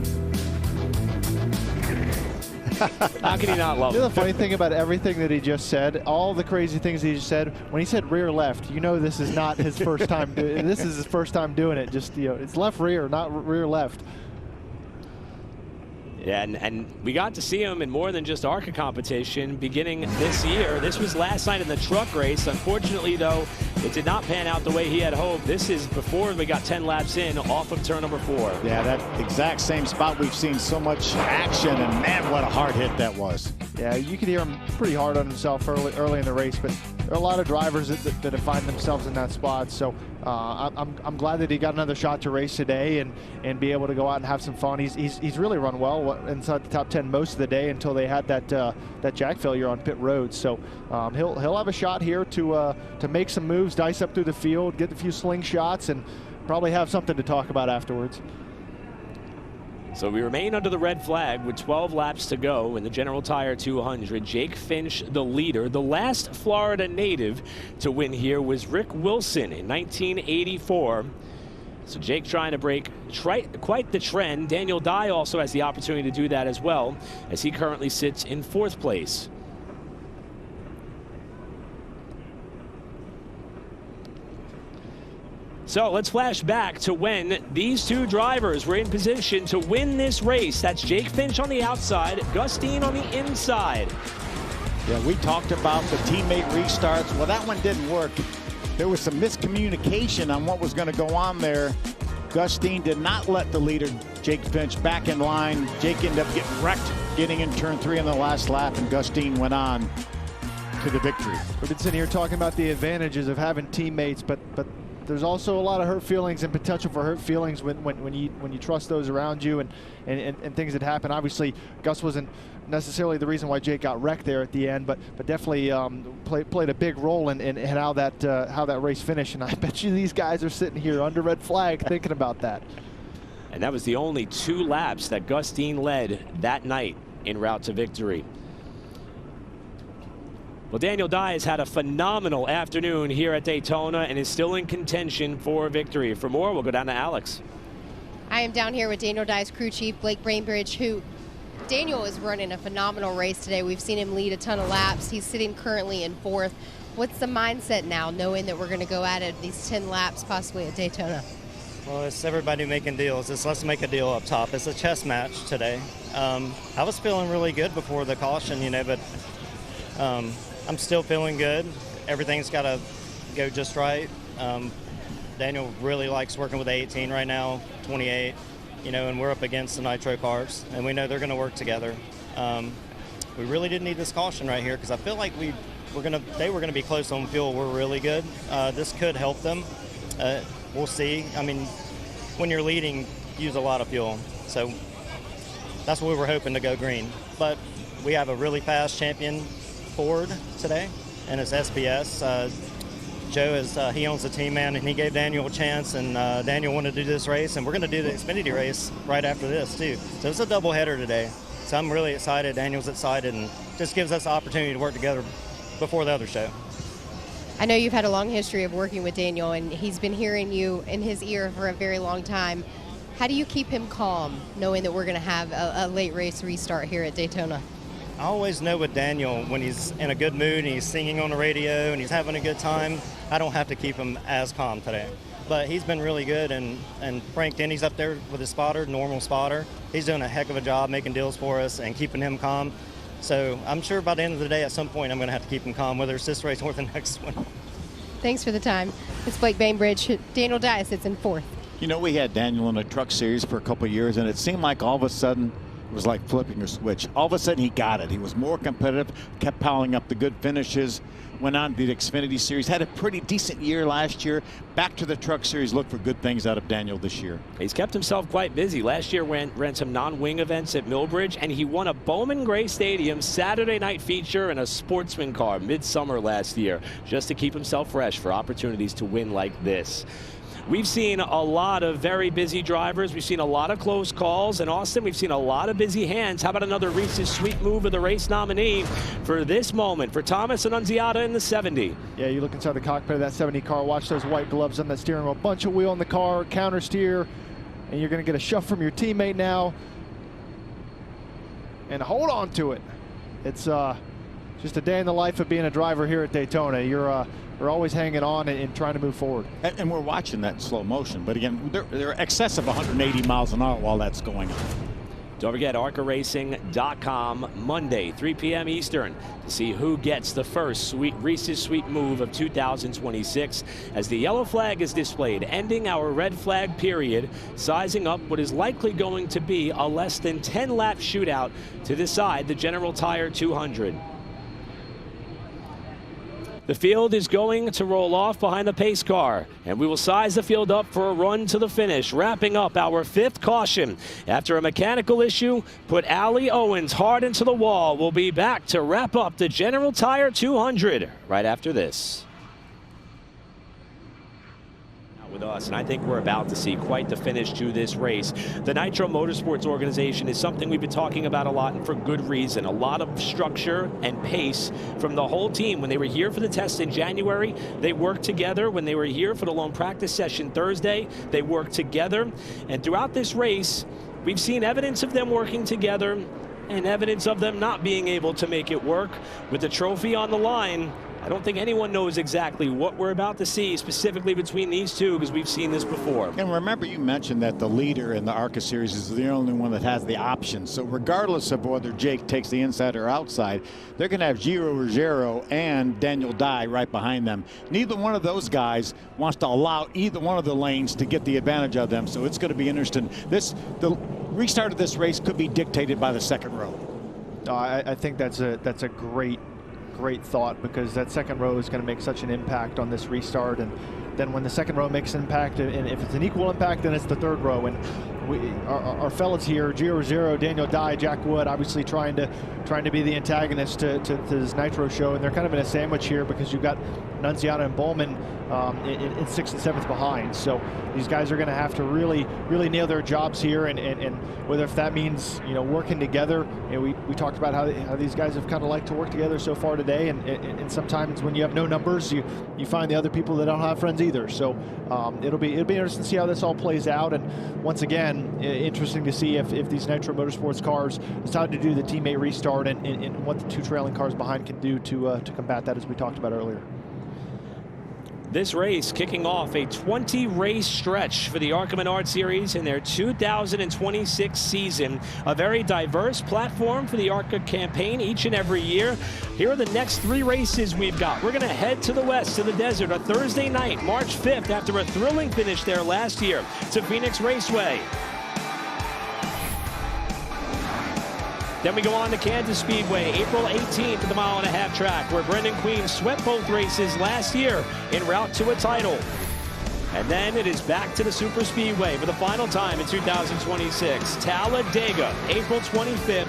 How can he not love You know it? the funny thing about everything that he just said, all the crazy things he just said, when he said rear left, you know this is not his first time. This is his first time doing it. Just, you know, it's left rear, not rear left. Yeah, and we got to see him in more than just ARCA competition beginning this year. This was last night in the truck race. Unfortunately, though, it did not pan out the way he had hoped. This is before we got 10 laps in off of turn number 4. Yeah, that exact same spot. We've seen so much action, and man, what a hard hit that was. Yeah, you could hear him pretty hard on himself early in the race, but there are a lot of drivers that have find themselves in that spot. So I'm glad that he got another shot to race today and be able to go out and have some fun. He's really run well inside the top 10 most of the day until they had that jack failure on pit road. So he'll have a shot here to make some moves, dice up through the field, get a few slingshots, and probably have something to talk about afterwards. So we remain under the red flag with 12 laps to go in the General Tire 200. Jake Finch, the leader. The last Florida native to win here was Rick Wilson in 1984. So Jake trying to break quite the trend. Daniel Dye also has the opportunity to do that as well, as he currently sits in 4th place. So let's flash back to when these two drivers were in position to win this race. That's Jake Finch on the outside, Gus Dean on the inside. Yeah, we talked about the teammate restarts. Well, that one didn't work. There was some miscommunication on what was going to go on there. Gus Dean did not let the leader, Jake Finch, back in line. Jake ended up getting wrecked, getting in turn 3 on the last lap, and Gus Dean went on to the victory. We've been sitting here talking about the advantages of having teammates, but there's also a lot of hurt feelings and potential for hurt feelings when you trust those around you and things that happen. Obviously, Gus wasn't necessarily the reason why Jake got wrecked there at the end, but definitely played a big role in how that race finished. And I bet you these guys are sitting here under red flag thinking about that. And that was the only 2 laps that Gus Dean led that night en route to victory. Well, Daniel Dye has had a phenomenal afternoon here at Daytona and is still in contention for victory. For more, we'll go down to Alex. I am down here with Daniel Dye's crew chief, Blake Bainbridge, who Daniel is running a phenomenal race today. We've seen him lead a ton of laps. He's sitting currently in 4th. What's the mindset now, knowing that we're going to go at it these 10 laps possibly at Daytona? Well, it's everybody making deals. It's let's make a deal up top. It's a chess match today. I was feeling really good before the caution, but I'm still feeling good. Everything's got to go just right. Daniel really likes working with the 18 right now, 28, and we're up against the nitro cars, and we know they're going to work together. We really didn't need this caution right here because I feel like they were going to be close on fuel. We're really good. This could help them. We'll see. I mean, when you're leading, use a lot of fuel. So that's what we were hoping to go green. But we have a really fast champion Ford today, and it's SBS. Joe he owns the team, man, and he gave Daniel a chance, and Daniel wanted to do this race, and we're going to do the Xfinity race right after this too. So it's a double header today. So I'm really excited. Daniel's excited, and just gives us the opportunity to work together before the other show. I know you've had a long history of working with Daniel, and he's been hearing you in his ear for a very long time. How do you keep him calm, knowing that we're going to have a late race restart here at Daytona? I always know with Daniel, when he's in a good mood and he's singing on the radio and he's having a good time, I don't have to keep him as calm today. But he's been really good, and Frank Denny's up there with his spotter, normal spotter. He's doing a heck of a job making deals for us and keeping him calm. So I'm sure by the end of the day, at some point, I'm going to have to keep him calm, whether it's this race or the next one. Thanks for the time. It's Blake Bainbridge. Daniel Dye sits in fourth. We had Daniel in a truck series for a couple of years, and it seemed like all of a sudden it was like flipping a switch. All of a sudden he got it. He was more competitive, kept piling up the good finishes, went on to the Xfinity Series, had a pretty decent year last year. Back to the Truck Series, look for good things out of Daniel this year. He's kept himself quite busy. Last year ran some non-wing events at Millbridge, and he won a Bowman Gray Stadium Saturday night feature in a sportsman car midsummer last year, just to keep himself fresh for opportunities to win like this. We've seen a lot of very busy drivers. We've seen a lot of close calls. In Austin, we've seen a lot of busy hands. How about another Reese's Sweet Move of the race nominee for this moment for Thomas Annunziata in the 70? Yeah, you look inside the cockpit of that 70 car, watch those white gloves on that steering wheel, bunch of wheel in the car, counter steer, and you're going to get a shove from your teammate now. And hold on to it. It's just a day in the life of being a driver here at Daytona. You're always hanging on and trying to move forward. And we're watching that in slow motion. But again, they're excess of 180 miles an hour while that's going on. Don't forget ARCARacing.com Monday, 3 p.m. Eastern to see who gets the first Reese's Sweet Move of 2026 as the yellow flag is displayed, ending our red flag period, sizing up what is likely going to be a less than 10-lap shootout to decide the General Tire 200. The field is going to roll off behind the pace car, and we will size the field up for a run to the finish, wrapping up our fifth caution. After a mechanical issue put Allie Owens hard into the wall, we'll be back to wrap up the General Tire 200 right after this. With us, and I think we're about to see quite the finish to this race. The Nitro Motorsports organization is something we've been talking about a lot, and for good reason. A lot of structure and pace from the whole team. When they were here for the test in January, they worked together. When they were here for the lone practice session Thursday, they worked together. And throughout this race, we've seen evidence of them working together and evidence of them not being able to make it work. With the trophy on the line, I don't think anyone knows exactly what we're about to see specifically between these two, because we've seen this before. And remember, you mentioned that the leader in the ARCA series is the only one that has the option. So regardless of whether Jake takes the inside or outside, they're going to have Giro Ruggiero and Daniel Dye right behind them. Neither one of those guys wants to allow either one of the lanes to get the advantage of them. So it's going to be interesting. The restart of this race could be dictated by the second row. I think that's a great thought, because that second row is going to make such an impact on this restart. And then when the second row makes an impact, and if it's an equal impact, then it's the third row. And our fellas here, Giro Ruggiero, Daniel Dye, Jack Wood, obviously trying to be the antagonist to this Nitro show, and they're kind of in a sandwich here because you've got Annunziata and Bowman in 6th and 7th behind. So these guys are going to have to really nail their jobs here, and whether if that means working together. We talked about how these guys have kind of liked to work together so far today, and sometimes when you have no numbers, you find the other people that don't have friends either. So it'll be interesting to see how this all plays out. And once again, interesting to see if these Nitro Motorsports cars decide to do the teammate restart and what the two trailing cars behind can do to combat that, as we talked about earlier. This race kicking off a 20-race stretch for the ARCA Menards Series in their 2026 season. A very diverse platform for the ARCA campaign each and every year. Here are the next 3 races we've got. We're going to head to the west, to the desert, a Thursday night, March 5th, after a thrilling finish there last year to Phoenix Raceway. Then we go on to Kansas Speedway, April 18th at the mile-and-a-half track, where Brendan Queen swept both races last year en route to a title. And then it is back to the Super Speedway for the final time in 2026. Talladega, April 25th,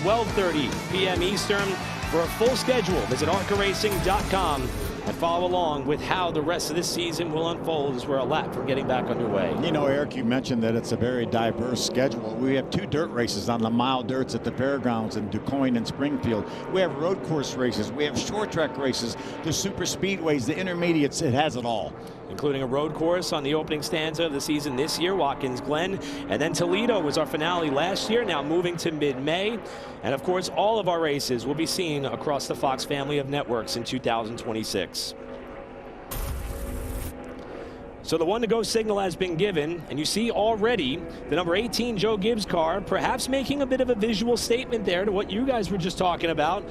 12:30 p.m. Eastern. For a full schedule, visit arcaracing.com and follow along with how the rest of this season will unfold as we're a lap from getting back underway. You know, Eric, you mentioned that it's a very diverse schedule. We have 2 dirt races on the mile dirts at the fairgrounds in DuQuoin and Springfield. We have road course races. We have short track races, the super speedways, the intermediates. It has it all. Including a road course on the opening stanza of the season this year, Watkins Glen. And then Toledo was our finale last year, now moving to mid-May. And of course, all of our races will be seen across the Fox family of networks in 2026. So the 1-to-go signal has been given, and you see already the number 18 Joe Gibbs car perhaps making a bit of a visual statement there to what you guys were just talking about.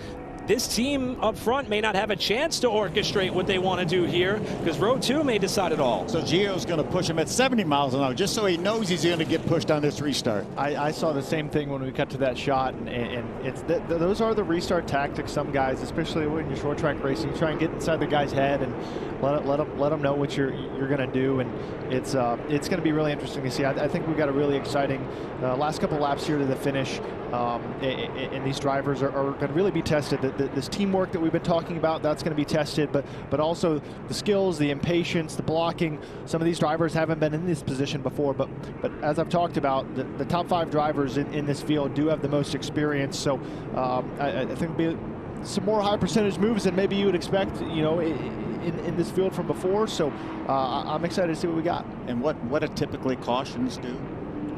This team up front may not have a chance to orchestrate what they want to do here, because row 2 may decide it all. So Gio's going to push him at 70 miles an hour just so he knows he's going to get pushed on this restart. I saw the same thing when we cut to that shot, and it's those are the restart tactics. Some guys, especially when you're short track racing, you try and get inside the guy's head and let them know what you're going to do, and it's going to be really interesting to see. I think we've got a really exciting last couple laps here to the finish, and these drivers are going to really be tested. This teamwork that we've been talking about, that's going to be tested, but also the skills, the impatience, the blocking. Some of these drivers haven't been in this position before, but as I've talked about, the top 5 drivers in this field do have the most experience. So I think it'll be some more high percentage moves than maybe you would expect, you know, in this field from before. So I'm excited to see what we got. And what do typically cautions do?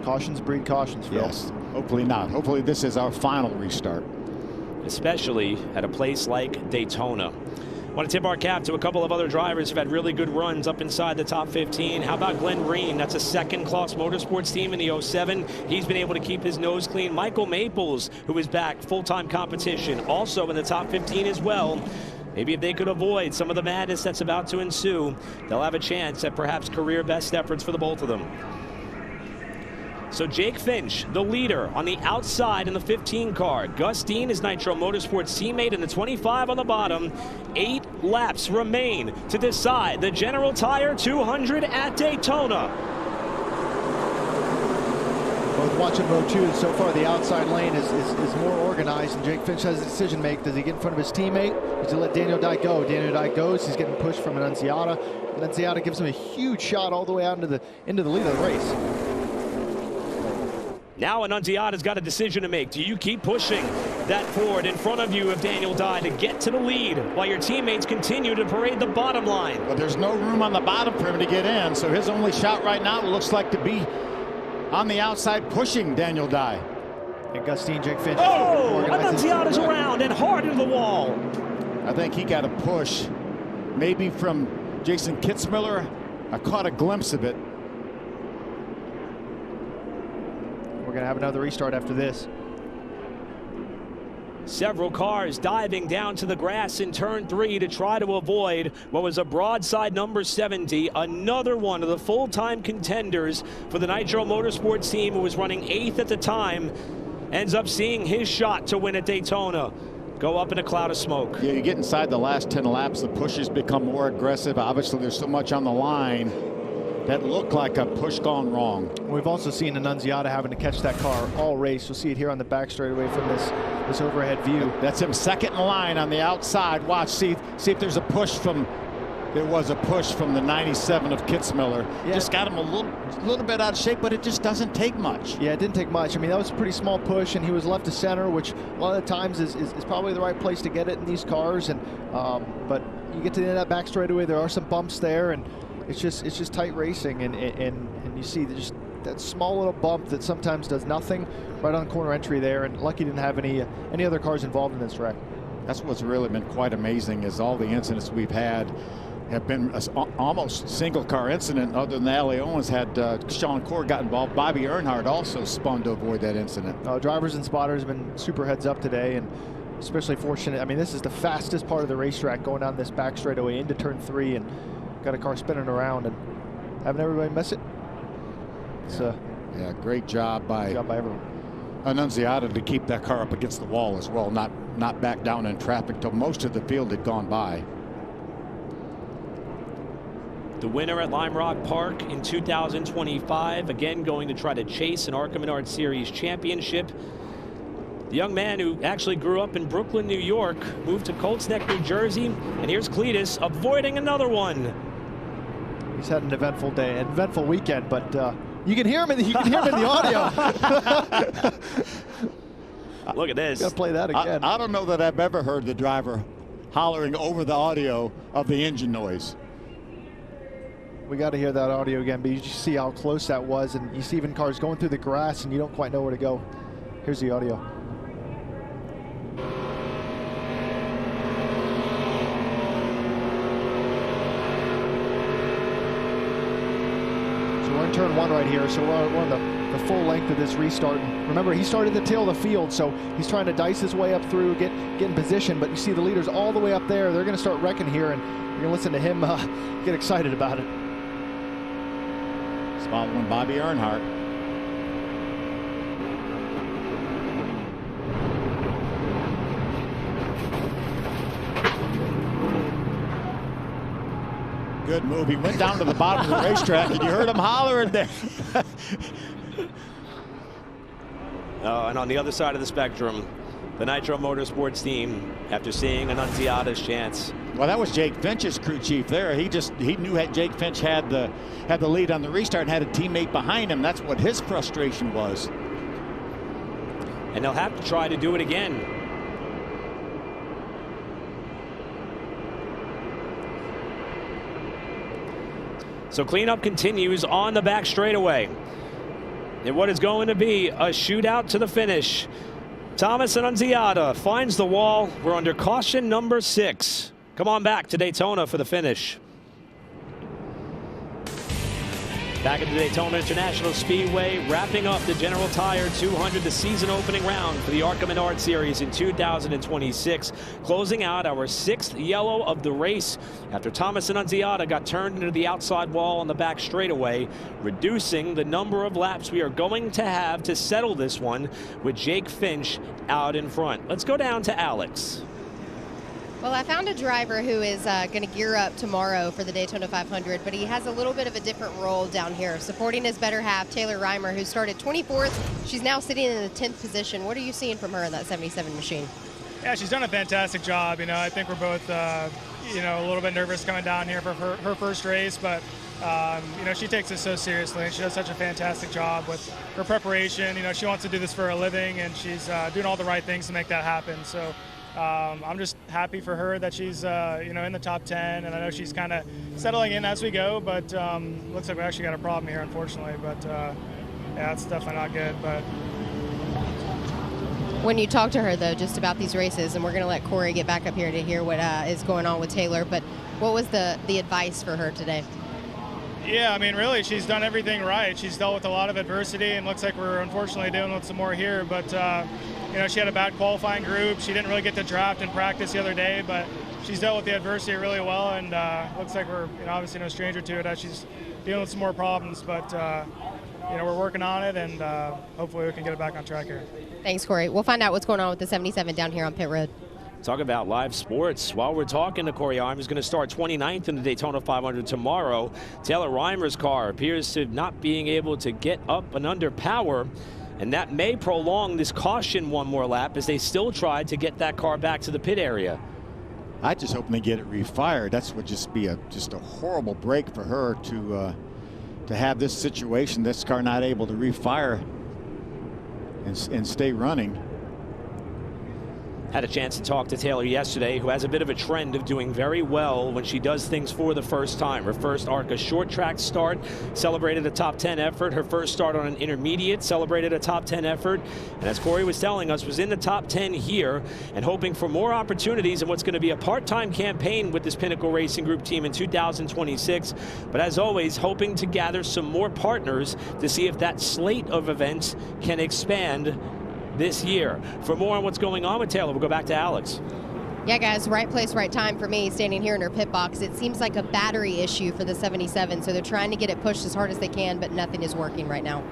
Cautions breed cautions, Phil. Yes, hopefully not. Hopefully this is our final restart. Especially at a place like Daytona. I want to tip our cap to a couple of other drivers who've had really good runs up inside the top 15. How about Glenn Green? That's a second Kloss Motorsports team in the 07. He's been able to keep his nose clean. Michael Maples, who is back full-time competition, also in the top 15 as well. Maybe if they could avoid some of the madness that's about to ensue, they'll have a chance at perhaps career best efforts for the both of them. So Jake Finch, the leader on the outside in the 15 car. Gus Dean, his Nitro Motorsports teammate, in the 25 on the bottom. 8 laps remain to decide the General Tire 200 at Daytona. Both watching row 2, so far the outside lane is more organized, and Jake Finch has a decision to make. Does he get in front of his teammate? Does he let Daniel Dye go? Daniel Dye goes. He's getting pushed from Annunziata. Annunziata gives him a huge shot all the way out into the lead of the race. Now Annunziata's got a decision to make. Do you keep pushing that forward in front of you of Daniel Dye to get to the lead while your teammates continue to parade the bottom line? But there's no room on the bottom for him to get in, so his only shot right now looks like to be on the outside pushing Daniel Dye. And Gustine, Jake Finch. Oh, Annunziata's around and hard into the wall. I think he got a push, maybe from Jason Kitzmiller. I caught a glimpse of it. We're going to have another restart after this. Several cars diving down to the grass in turn 3 to try to avoid what was a broadside number 70. Another one of the full-time contenders for the Nitro Motorsports team, who was running 8th at the time, ends up seeing his shot to win at Daytona go up in a cloud of smoke. Yeah, you get inside the last 10 laps, the pushes become more aggressive. Obviously, there's so much on the line that looked like a push gone wrong. We've also seen Annunziata having to catch that car all race. You'll see it here on the back straightaway from this overhead view. That's him second in line on the outside. Watch, see if there's a push from. There was a push from the 97 of Kitzmiller. Yeah. Just got him a little bit out of shape, but it just doesn't take much. Yeah, it didn't take much. I mean, that was a pretty small push, and he was left to center, which a lot of the times is probably the right place to get it in these cars. And but you get to the end of that back straightaway, there are some bumps there, and it's just tight racing, and you see just that small little bump that sometimes does nothing right on corner entry there. And lucky didn't have any other cars involved in this wreck. That's what's really been quite amazing, is all the incidents we've had have been almost single car incident. Other than Allie Owens had Sean Cord got involved. Bobby Earnhardt also spun to avoid that incident. Drivers and spotters have been super heads up today, and especially fortunate. I mean, this is the fastest part of the racetrack, going down this back straightaway into turn 3, and got a car spinning around and having everybody miss it. It's yeah, great job by everyone. Annunziata to keep that car up against the wall as well, not back down in traffic till most of the field had gone by. The winner at Lime Rock Park in 2025, again going to try to chase an ARCA Menards Series championship. The young man who actually grew up in Brooklyn, New York, moved to Colts Neck, New Jersey, and here's Cletus avoiding another one. He's had an eventful day, an eventful weekend, but you can hear him in the audio. Look at this. Gotta play that again. I don't know that I've ever heard the driver hollering over the audio of the engine noise. We got to hear that audio again, but you just see how close that was, and you see even cars going through the grass and you don't quite know where to go. Here's the audio. So we're in turn 1 right here, so we're on the full length of this restart. And remember, he started at the tail of the field, so he's trying to dice his way up through, get in position, but you see the leaders all the way up there. They're going to start wrecking here, and you're going to listen to him get excited about it. Spot one, Bobby Earnhardt. Good move. He went down to the bottom of the racetrack, and you heard him hollering there. And on the other side of the spectrum, the Nitro Motorsports team, after seeing Annunziata's chance. Well, that was Jake Finch's crew chief there. He knew that Jake Finch had the lead on the restart and had a teammate behind him. That's what his frustration was. And they'll have to try to do it again. So cleanup continues on the back straightaway. And what is going to be a shootout to the finish. Thomas Annunziata finds the wall. We're under caution number 6. Come on back to Daytona for the finish. Back at the Daytona International Speedway, wrapping up the General Tire 200, the season opening round for the ARCA Menards Series in 2026. Closing out our 6th yellow of the race after Thomas Annunziata got turned into the outside wall on the back straightaway, reducing the number of laps we are going to have to settle this one with Jake Finch out in front. Let's go down to Alex. Well, I found a driver who is going to gear up tomorrow for the Daytona 500, but he has a little bit of a different role down here, supporting his better half, Taylor Reimer, who started 24th. She's now sitting in the 10th position. What are you seeing from her in that 77 machine? Yeah, she's done a fantastic job. You know, I think we're both, a little bit nervous coming down here for her first race, but, she takes it so seriously, and she does such a fantastic job with her preparation. You know, she wants to do this for a living, and she's doing all the right things to make that happen. So I'm just happy for her that she's, in the top 10, and I know she's kind of settling in as we go, but looks like we actually got a problem here, unfortunately. But, yeah, it's definitely not good. But when you talk to her, though, just about these races, and we're going to let Corey get back up here to hear what is going on with Taylor, but what was the advice for her today? Yeah, I mean, really, she's done everything right. She's dealt with a lot of adversity, and looks like we're unfortunately dealing with some more here. But, she had a bad qualifying group. She didn't really get to draft in practice the other day, but she's dealt with the adversity really well, and looks like we're obviously no stranger to it as she's dealing with some more problems. But, we're working on it, and hopefully we can get it back on track here. Thanks, Corey. We'll find out what's going on with the 77 down here on pit road. Talk about live sports. While we're talking to Corey Arm, who's going to start 29th in the Daytona 500 tomorrow. Taylor Reimer's car appears to not being able to get up and under power, and that may prolong this caution one more lap as they still try to get that car back to the pit area. I just hope they get it refired. That's would just be a horrible break for her to have this situation, this car not able to refire and stay running. Had a chance to talk to Taylor yesterday, who has a bit of a trend of doing very well when she does things for the first time. Her first ARCA short track start, celebrated a top 10 effort. Her first start on an intermediate, celebrated a top 10 effort. And as Corey was telling us, was in the top 10 here and hoping for more opportunities in what's going to be a part-time campaign with this Pinnacle Racing Group team in 2026. But as always, hoping to gather some more partners to see if that slate of events can expand this year. For more on what's going on with Taylor, we'll go back to Alex. Yeah, guys, right place, right time for me, standing here in her pit box. It seems like a battery issue for the 77, so they're trying to get it pushed as hard as they can, but nothing is working right now.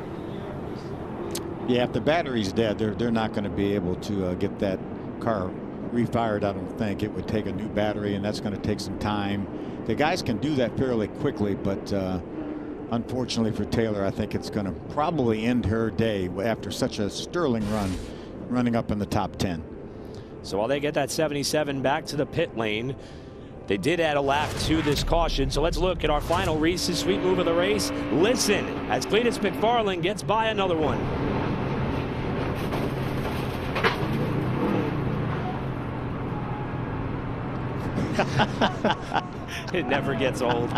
Yeah, if the battery's dead, they're not going to be able to get that car refired, I don't think. It would take a new battery, and that's going to take some time. The guys can do that fairly quickly, but unfortunately for Taylor, I think it's going to probably end her day after such a sterling run, running up in the top 10. So while they get that 77 back to the pit lane, they did add a lap to this caution. So let's look at our final Reese's Sweet Move of the race. Listen as Cletus McFarland gets by another one. It never gets old.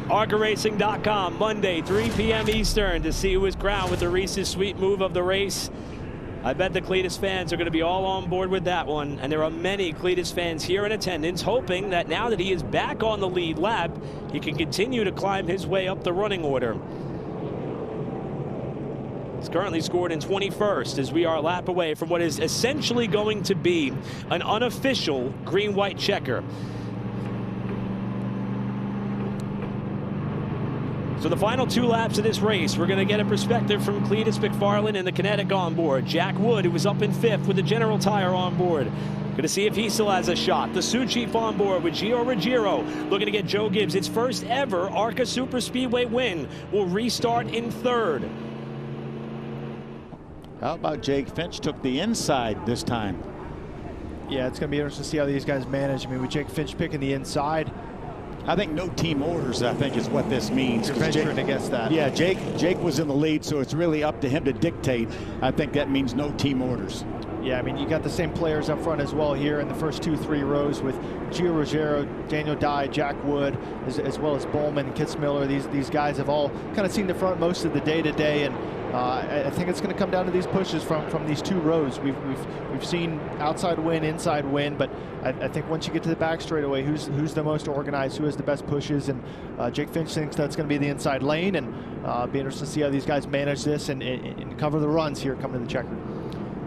ARCARacing.com, Monday, 3 p.m. Eastern, to see who is crowned with the Reese's Sweet Move of the race. I bet the Cletus fans are going to be all on board with that one, and there are many Cletus fans here in attendance hoping that now that he is back on the lead lap, he can continue to climb his way up the running order. He's currently scored in 21st as we are a lap away from what is essentially going to be an unofficial green-white checker. So the final 2 laps of this race, we're going to get a perspective from Cletus McFarland and the Kinetic on board. Jack Wood, who was up in 5th with the General Tire on board. Going to see if he still has a shot. The Sioux Chief on board with Gio Ruggiero looking to get Joe Gibbs its first ever ARCA Superspeedway win. Will restart in 3rd. How about Jake Finch took the inside this time? Yeah, it's going to be interesting to see how these guys manage. I mean, with Jake Finch picking the inside, I think no team orders, I think, is what this means. You're venturing against that. Yeah, Jake was in the lead, so it's really up to him to dictate. I think that means no team orders. Yeah, I mean, you got the same players up front as well here in the first 2-3 rows with Gio Ruggiero, Daniel Dye, Jack Wood, as well as Bowman, Kitzmiller. These guys have all kind of seen the front most of the day-to-day, and I think it's going to come down to these pushes from these 2 rows. We've seen outside win, inside win, but I think once you get to the back straightaway, who's the most organized, who has the best pushes, and Jake Finch thinks that's going to be the inside lane, and be interested to see how these guys manage this and cover the runs here coming to the checker.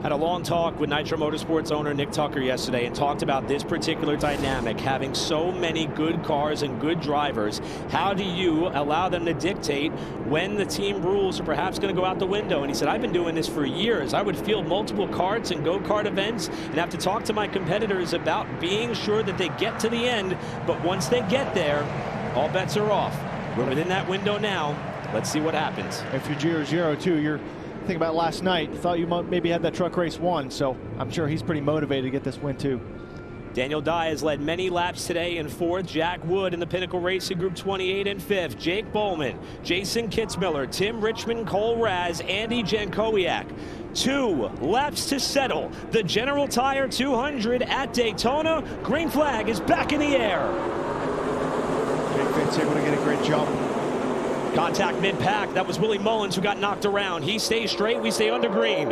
Had a long talk with Nitro Motorsports owner Nick Tucker yesterday and talked about this particular dynamic, having so many good cars and good drivers. How do you allow them to dictate when the team rules are perhaps going to go out the window? And he said, I've been doing this for years. I would field multiple karts and go-kart events and have to talk to my competitors about being sure that they get to the end. But once they get there, all bets are off. We're within that window now. Let's see what happens. If you're Gio Ruggiero too, you're thinking about last night. Thought you maybe had that truck race won, so I'm sure he's pretty motivated to get this win too. Daniel Dye has led many laps today in 4th. Jack Wood in the Pinnacle Racing Group 28 in 5th. Jake Bowman, Jason Kitzmiller, Tim Richmond, Cole Raz, Andy Jankowiak. 2 laps to settle. The General Tire 200 at Daytona. Green flag is back in the air. Jake Finch able to get a great jump. Contact mid-pack. That was Willie Mullins who got knocked around. He stays straight. We stay under green.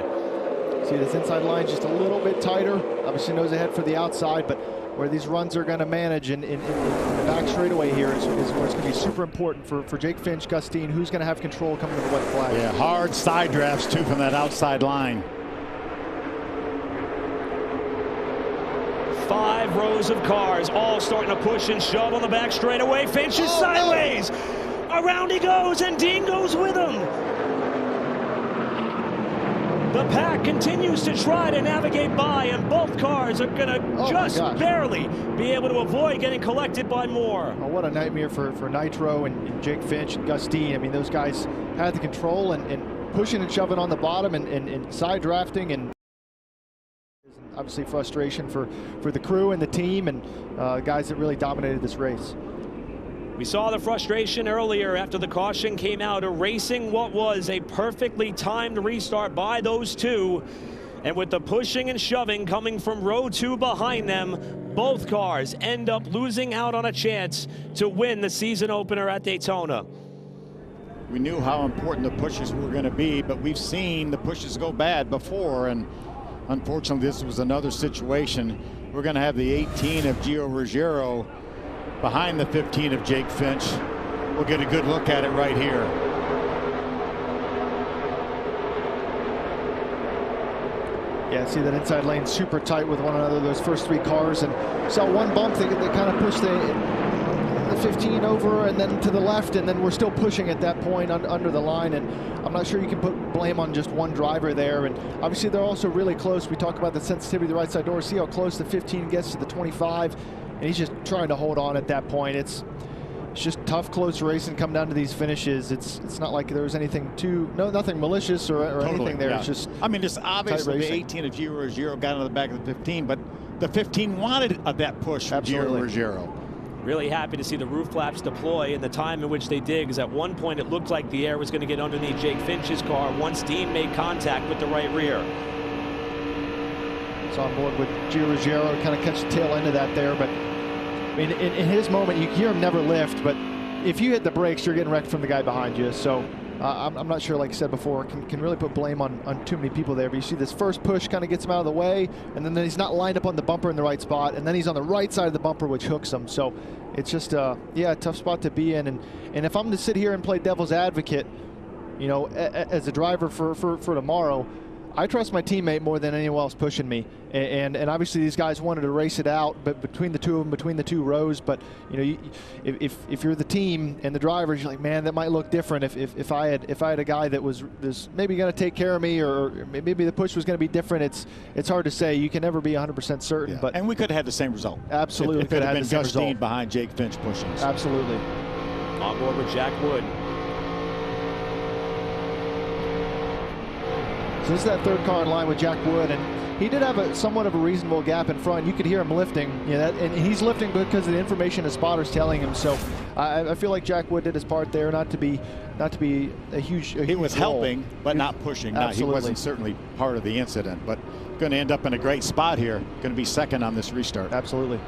See, this inside line just a little bit tighter. Obviously nose ahead for the outside, but where these runs are going to manage in the back straightaway here is where it's going to be super important for Jake Finch, Gustine, who's going to have control coming to the white flag. Yeah, hard side drafts too from that outside line. 5 rows of cars, all starting to push and shove on the back straightaway. Finch is sideways. Around he goes, and Dean goes with him. The pack continues to try to navigate by, and both cars are going to just barely be able to avoid getting collected by Moore. Oh, what a nightmare for Nitro and Jake Finch and Gustine. I mean, those guys had the control and pushing and shoving on the bottom and side drafting, and obviously frustration for the crew and the team and guys that really dominated this race. We saw the frustration earlier after the caution came out, erasing what was a perfectly timed restart by those 2. And with the pushing and shoving coming from row 2 behind them, both cars end up losing out on a chance to win the season opener at Daytona. We knew how important the pushes were going to be, but we've seen the pushes go bad before, and unfortunately this was another situation. We're going to have the 18 of Gio Ruggiero behind the 15 of Jake Finch. We'll get a good look at it right here. Yeah, see that inside lane super tight with one another, those first 3 cars, and saw one bump that kind of pushed the 15 over and then to the left, and then we're still pushing at that point under the line, and I'm not sure you can put blame on just one driver there. And obviously they're also really close. We talk about the sensitivity of the right side door. See how close the 15 gets to the 25, and he's just trying to hold on at that point. It's just tough, close racing. Come down to these finishes. It's not like there was anything nothing malicious or Totally, anything there. Yeah. It's just, I mean, just obviously the 18 of Gio Ruggiero got on the back of the 15, but the 15 wanted that push from Gio Ruggiero. Really happy to see the roof flaps deploy and the time in which they did, because at one point it looked like the air was going to get underneath Jake Finch's car once Dean made contact with the right rear. It's on board with Gio Ruggiero, kind of catch the tail end of that there, but I mean, in his moment, you hear him never lift, but if you hit the brakes, you're getting wrecked from the guy behind you. So I'm not sure, like I said before, can really put blame on too many people there. But you see this first push kind of gets him out of the way, and then he's not lined up on the bumper in the right spot, and then he's on the right side of the bumper, which hooks him. So it's just, yeah, a tough spot to be in. And if I'm to sit here and play devil's advocate, you know, as a driver for tomorrow, I trust my teammate more than anyone else pushing me. And obviously these guys wanted to race it out, but between the two of them, between the 2 rows. But you know, if you're the team and the drivers, you're like, man, that might look different if I had a guy that was maybe going to take care of me, or maybe the push was going to be different. It's hard to say. You can never be 100% certain. Yeah. But and we could have had the same result. Absolutely, If it had been the same Gus Dean result behind Jake Finch pushing. Absolutely. On board with Jack Wood. So this is that 3rd car in line with Jack Wood, and he did have somewhat of a reasonable gap in front. You could hear him lifting, you know, and he's lifting because of the information his spotter's telling him. So I feel like Jack Wood did his part there, not to be a huge. He was helping, but not pushing. Absolutely. He wasn't certainly part of the incident, but going to end up in a great spot here. Going to be second on this restart. Absolutely.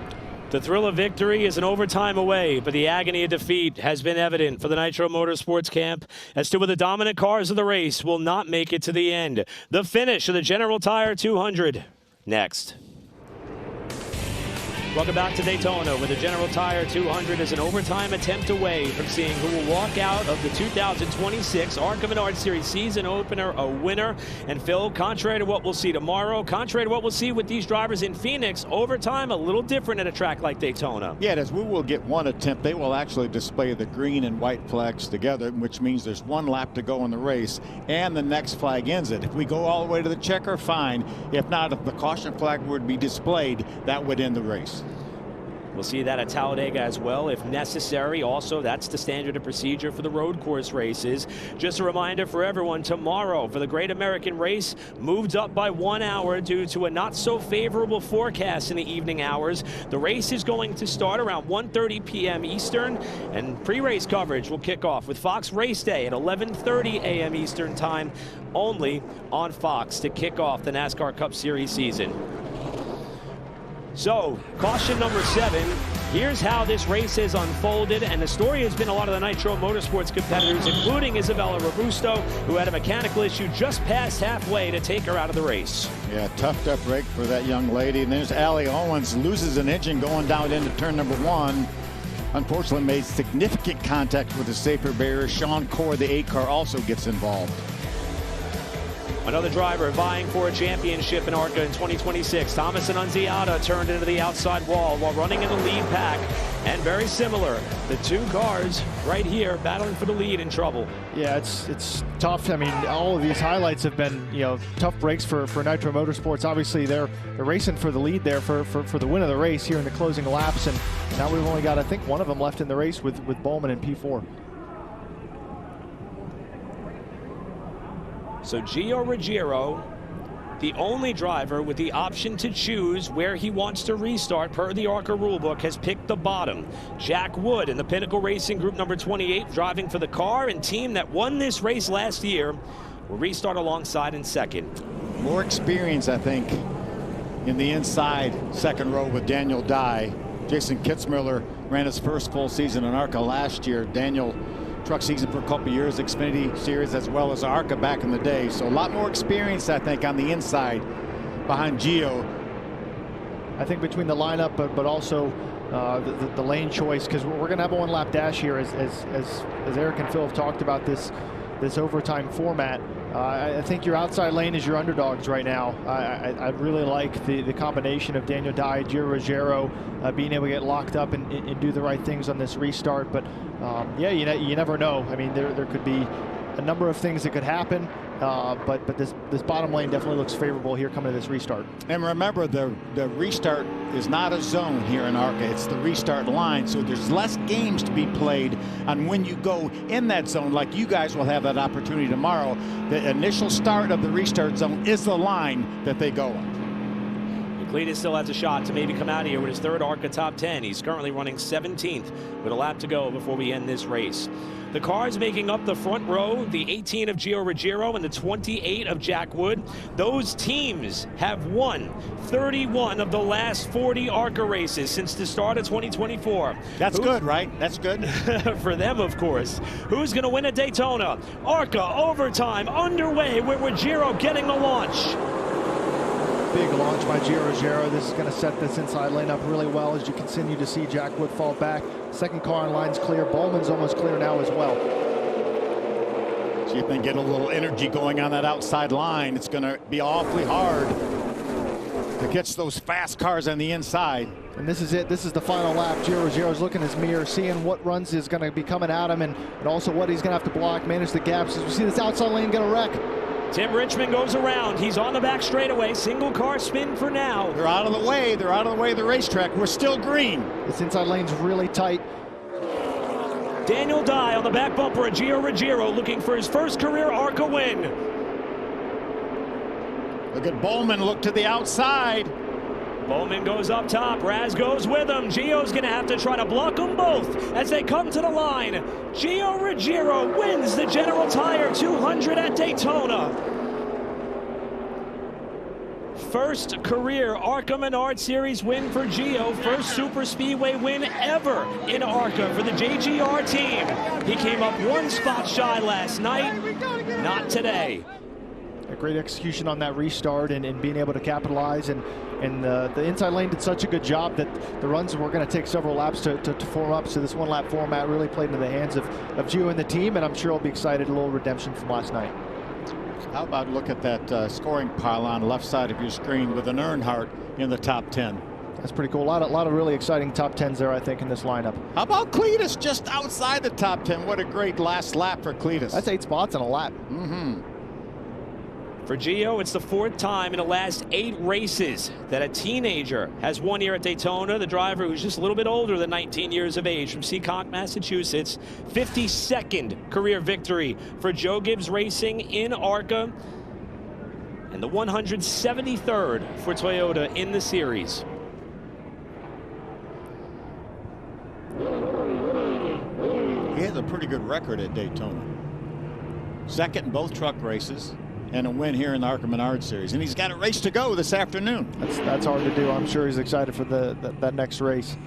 The thrill of victory is an overtime away, but the agony of defeat has been evident for the Nitro Motorsports camp, as 2 of the dominant cars of the race will not make it to the end. The finish of the General Tire 200 next. Welcome back to Daytona, where the General Tire 200 is an overtime attempt away from seeing who will walk out of the 2026 ARCA Menards Series season opener a winner. And Phil, contrary to what we'll see tomorrow, contrary to what we'll see with these drivers in Phoenix, overtime a little different at a track like Daytona. Yeah, as we will get one attempt. They will actually display the green and white flags together, which means there's 1 lap to go in the race, and the next flag ends it. If we go all the way to the checker, fine. If not, if the caution flag would be displayed, that would end the race. We'll see that at Talladega as well, if necessary. Also, that's the standard of procedure for the road course races. Just a reminder for everyone, tomorrow for the Great American Race, moved up by 1 hour due to a not so favorable forecast in the evening hours. The race is going to start around 1:30 p.m. Eastern, and pre-race coverage will kick off with Fox Race Day at 11:30 a.m. Eastern time, only on Fox to kick off the NASCAR Cup Series season. So, caution number 7. Here's how this race has unfolded, and the story has been a lot of the Nitro Motorsports competitors, including Isabella Robusto, who had a mechanical issue just past halfway to take her out of the race. Yeah, toughed up break for that young lady. And there's Allie Owens, loses an engine going down into turn number 1. Unfortunately made significant contact with the safer barrier. Sean Core, the 8 car, also gets involved. Another driver vying for a championship in ARCA in 2026. Thomas Annunziata turned into the outside wall while running in the lead pack. And very similar, the 2 cars right here battling for the lead in trouble. Yeah, it's tough. I mean, all of these highlights have been, you know, tough breaks for Nitro Motorsports. Obviously, they're racing for the lead there for the win of the race here in the closing laps. And now we've only got, I think, one of them left in the race with Bowman in P4. So Gio Ruggiero, the only driver with the option to choose where he wants to restart per the ARCA rulebook, has picked the bottom. Jack Wood in the Pinnacle Racing Group number 28, driving for the car and team that won this race last year, will restart alongside in second. More experience, I think, in the inside second row with Daniel Dye. Jason Kitzmiller ran his first full season in ARCA last year. Daniel truck season for a couple years, Xfinity Series as well as ARCA back in the day. So a lot more experience, I think, on the inside behind Gio. I think between the lineup, but also the lane choice, because we're going to have a one-lap dash here, as Eric and Phil have talked about this overtime format. I think your outside lane is your underdogs right now. I really like the combination of Daniel Dye, Gio Ruggiero being able to get locked up and do the right things on this restart. But yeah, you never know. I mean, there could be a number of things that could happen, but this bottom lane definitely looks favorable here coming to this restart. And remember, the restart is not a zone here in ARCA. It's the restart line, so there's less games to be played on when you go in that zone, like you guys will have that opportunity tomorrow. The initial start of the restart zone is the line that they go on. Cletus still has a shot to maybe come out of here with his third ARCA top 10. He's currently running 17th with a lap to go before we end this race. The cars making up the front row, the 18 of Gio Ruggiero and the 28 of Jack Wood, those teams have won 31 of the last 40 ARCA races since the start of 2024. That's good, right? That's good. For them, of course. Who's going to win at Daytona? ARCA overtime underway with Ruggiero getting the launch. Big launch by Gio Ruggiero. This is going to set this inside lane up really well as you continue to see Jack Wood fall back. Second car on line's clear. Bowman's almost clear now as well. See if they get a little energy going on that outside line. It's going to be awfully hard to catch those fast cars on the inside. And this is it. This is the final lap. Gio Ruggiero's looking in his mirror, seeing what runs is going to be coming at him and also what he's going to have to block, manage the gaps. As we see this outside lane get a wreck. Tim Richmond goes around. He's on the back straightaway. Single car spin for now. They're out of the way. They're out of the way of the racetrack. We're still green. This inside lane's really tight. Daniel Dye on the back bumper of Gio Ruggiero looking for his first career ARCA win. Look at Bowman look to the outside. Bowman goes up top. Raz goes with him. Gio's going to have to try to block them both as they come to the line. Gio Ruggiero wins the General Tire 200 at Daytona. First career ARCA Menards Series win for Gio. First super speedway win ever in ARCA for the JGR team. He came up one spot shy last night. Not today. A great execution on that restart and being able to capitalize, and the inside lane did such a good job that the runs were going to take several laps to form up. So this one lap format really played into the hands of Gio and the team, and I'm sure he'll be excited. A little redemption from last night. How about look at that scoring pylon left side of your screen with an Earnhardt in the top 10. That's pretty cool. A lot of really exciting top 10s there, I think, in this lineup. How about Cletus just outside the top 10? What a great last lap for Cletus. That's 8 spots in a lap. For Gio, it's the 4th time in the last 8 races that a teenager has won here at Daytona. The driver who's just a little bit older than 19 years of age from Seekonk, Massachusetts. 52nd career victory for Joe Gibbs Racing in ARCA. And the 173rd for Toyota in the series. He has a pretty good record at Daytona. Second in both truck races, and a win here in the ARCA Menards Series. And he's got a race to go this afternoon. That's hard to do. I'm sure he's excited for that next race.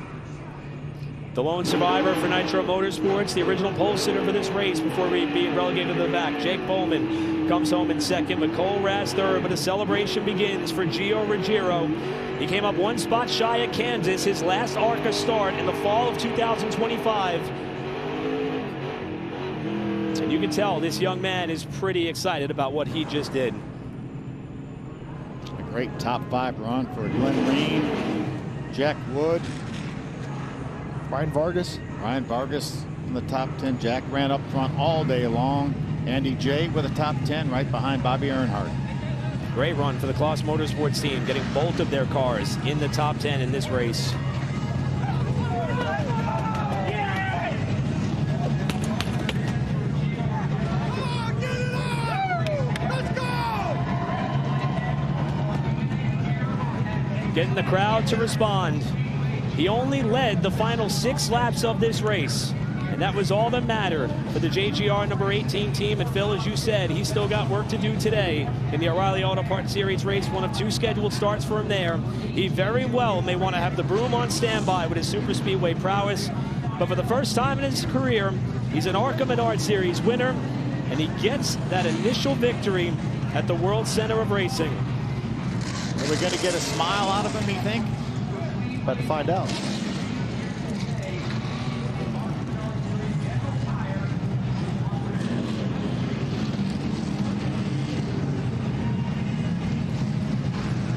The lone survivor for Nitro Motorsports, the original pole sitter for this race before being relegated to the back. Jake Bowman comes home in second, but Cole Raz third, but the celebration begins for Gio Ruggiero. He came up one spot shy at Kansas, his last ARCA start in the fall of 2025. And you can tell this young man is pretty excited about what he just did. A great top 5 run for Glenn Reen, Jack Wood, Ryan Vargas. Ryan Vargas in the top 10. Jack ran up front all day long. Andy J with a top 10 right behind Bobby Earnhardt. Great run for the Kloss Motorsports team, getting both of their cars in the top 10 in this race. Getting the crowd to respond. He only led the final 6 laps of this race. And that was all that mattered for the JGR number 18 team. And Phil, as you said, he's still got work to do today in the O'Reilly Auto Parts Series race, one of 2 scheduled starts for him there. He very well may want to have the broom on standby with his super speedway prowess. But for the first time in his career, he's an ARCA Menards Series winner, and he gets that initial victory at the World Center of Racing. Are we going to get a smile out of him, you think? About to find out.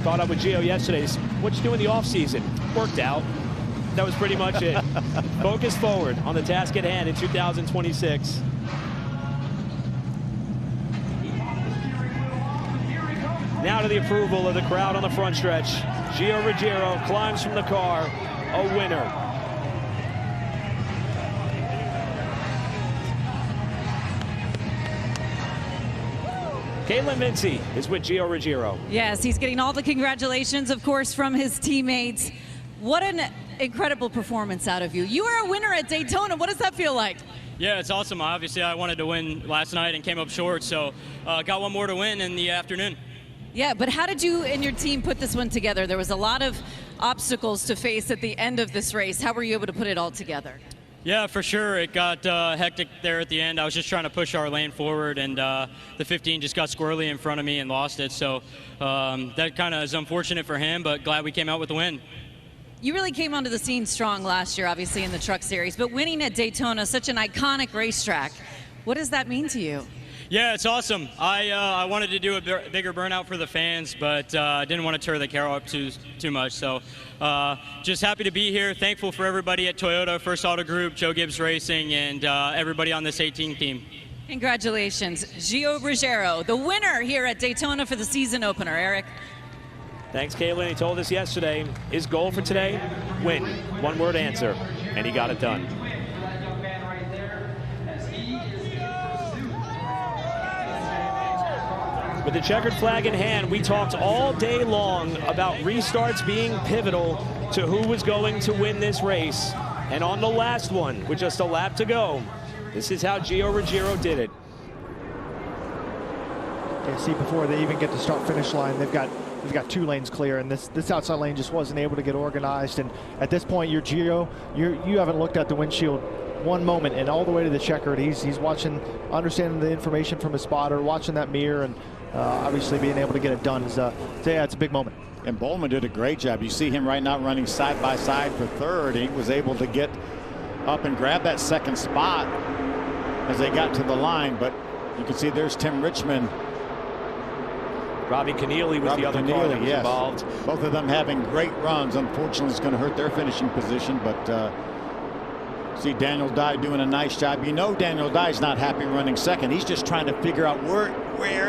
Caught up with Gio yesterday. What'd you do in the offseason? Worked out. That was pretty much it. Focus forward on the task at hand in 2026. Now to the approval of the crowd on the front stretch. Gio Ruggiero climbs from the car, a winner. Caitlin Mincy is with Gio Ruggiero. Yes, he's getting all the congratulations, of course, from his teammates. What an incredible performance out of you. You are a winner at Daytona. What does that feel like? Yeah, it's awesome. Obviously, I wanted to win last night and came up short, so got one more to win in the afternoon. Yeah, but how did you and your team put this one together? There was a lot of obstacles to face at the end of this race. How were you able to put it all together? Yeah, for sure. It got hectic there at the end. I was just trying to push our lane forward, and the 15 just got squirrely in front of me and lost it. So that kind of is unfortunate for him, but glad we came out with the win. You really came onto the scene strong last year, obviously, in the Truck Series, but winning at Daytona, such an iconic racetrack, what does that mean to you? Yeah, it's awesome. I wanted to do a bigger burnout for the fans, but I didn't want to tear the car up too much. So just happy to be here. Thankful for everybody at Toyota, First Auto Group, Joe Gibbs Racing, and everybody on this 18 team. Congratulations, Gio Ruggiero, the winner here at Daytona for the season opener. Eric. Thanks, Caitlin. He told us yesterday his goal for today, win. One-word answer, and he got it done. With the checkered flag in hand, we talked all day long about restarts being pivotal to who was going to win this race. And on the last one, with just a lap to go, this is how Gio Ruggiero did it. You see, before they even get to start-finish line, they've got 2 lanes clear, and this outside lane just wasn't able to get organized. And at this point, you're Gio. You haven't looked at the windshield one moment, and all the way to the checkered. He's watching, understanding the information from his spotter, watching that mirror, and obviously being able to get it done is, yeah, it's a big moment. And Bowman did a great job. You see him right now running side by side for third. He was able to get up and grab that second spot as they got to the line. But you can see there's Tim Richmond. Robbie Keneally was the other car that was involved. Both of them having great runs. Unfortunately, it's going to hurt their finishing position. But see Daniel Dye doing a nice job. You know Daniel Dye's not happy running second. He's just trying to figure out where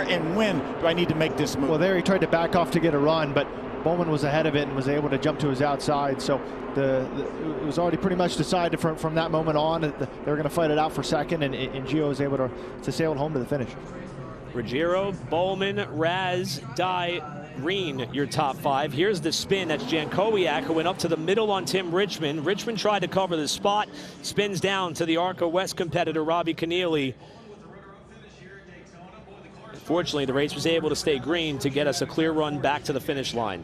and when do I need to make this move. Well, there he tried to back off to get a run, but Bowman was ahead of it and was able to jump to his outside. So it was already pretty much decided from that moment on that they were going to fight it out for second, and Gio was able to sail it home to the finish. Ruggiero, Bowman, Raz, Dye, Reen, your top 5. Here's the spin. That's Jankowiak, who went up to the middle on Tim Richmond. Richmond tried to cover the spot, spins down to the ARCA West competitor, Robbie Keneally. Fortunately, the race was able to stay green to get us a clear run back to the finish line.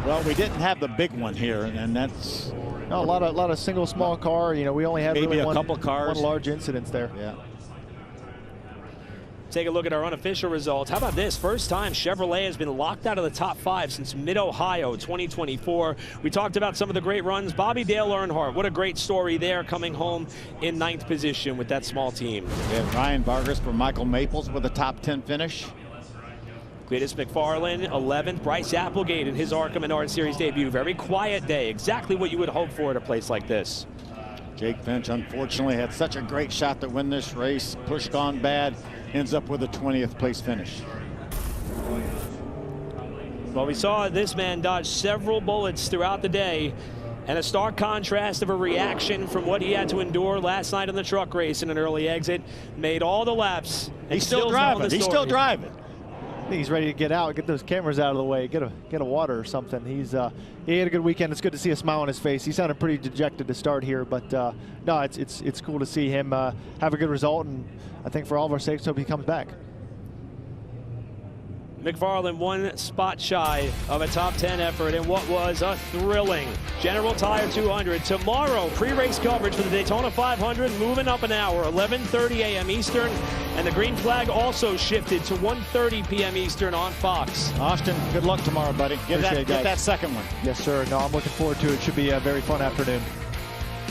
Well, we didn't have the big one here, and that's a lot of single small car. You know, we only had maybe really a couple cars, one large incidents there. Yeah. Take a look at our unofficial results. How about this? First time Chevrolet has been locked out of the top 5 since Mid-Ohio 2024. We talked about some of the great runs. Bobby Dale Earnhardt, what a great story there, coming home in 9th position with that small team. Yeah, Ryan Vargas for Michael Maples with a top 10 finish. Cletus McFarland, 11th. Bryce Applegate in his ARCA Menards Series debut. Very quiet day. Exactly what you would hope for at a place like this. Jake Finch, unfortunately, had such a great shot to win this race. Pushed on bad. Ends up with a 20th place finish. Well, we saw this man dodge several bullets throughout the day, and a stark contrast of a reaction from what he had to endure last night in the truck race in an early exit. Made all the laps. He's still driving. He's still driving. I think he's ready to get out, get those cameras out of the way, get a water or something. He had a good weekend. It's good to see a smile on his face. He sounded pretty dejected to start here, but no, it's cool to see him have a good result, and I think for all of our sakes, hope he comes back. McFarland 1 spot shy of a top 10 effort in what was a thrilling General Tire 200. Tomorrow, pre-race coverage for the Daytona 500 moving up an hour, 11:30 a.m. Eastern, and the green flag also shifted to 1:30 p.m. Eastern on Fox. Austin, good luck tomorrow, buddy. Get that second one. Yes, sir. No, I'm looking forward to it. Should be a very fun afternoon.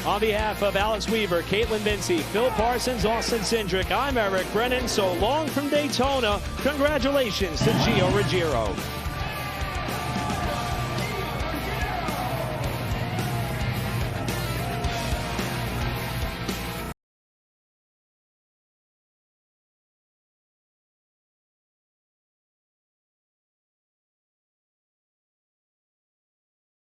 On behalf of Alex Weaver, Caitlin Vinci, Phil Parsons, Austin Cindric, I'm Eric Brennan. So long from Daytona. Congratulations to Gio Ruggiero.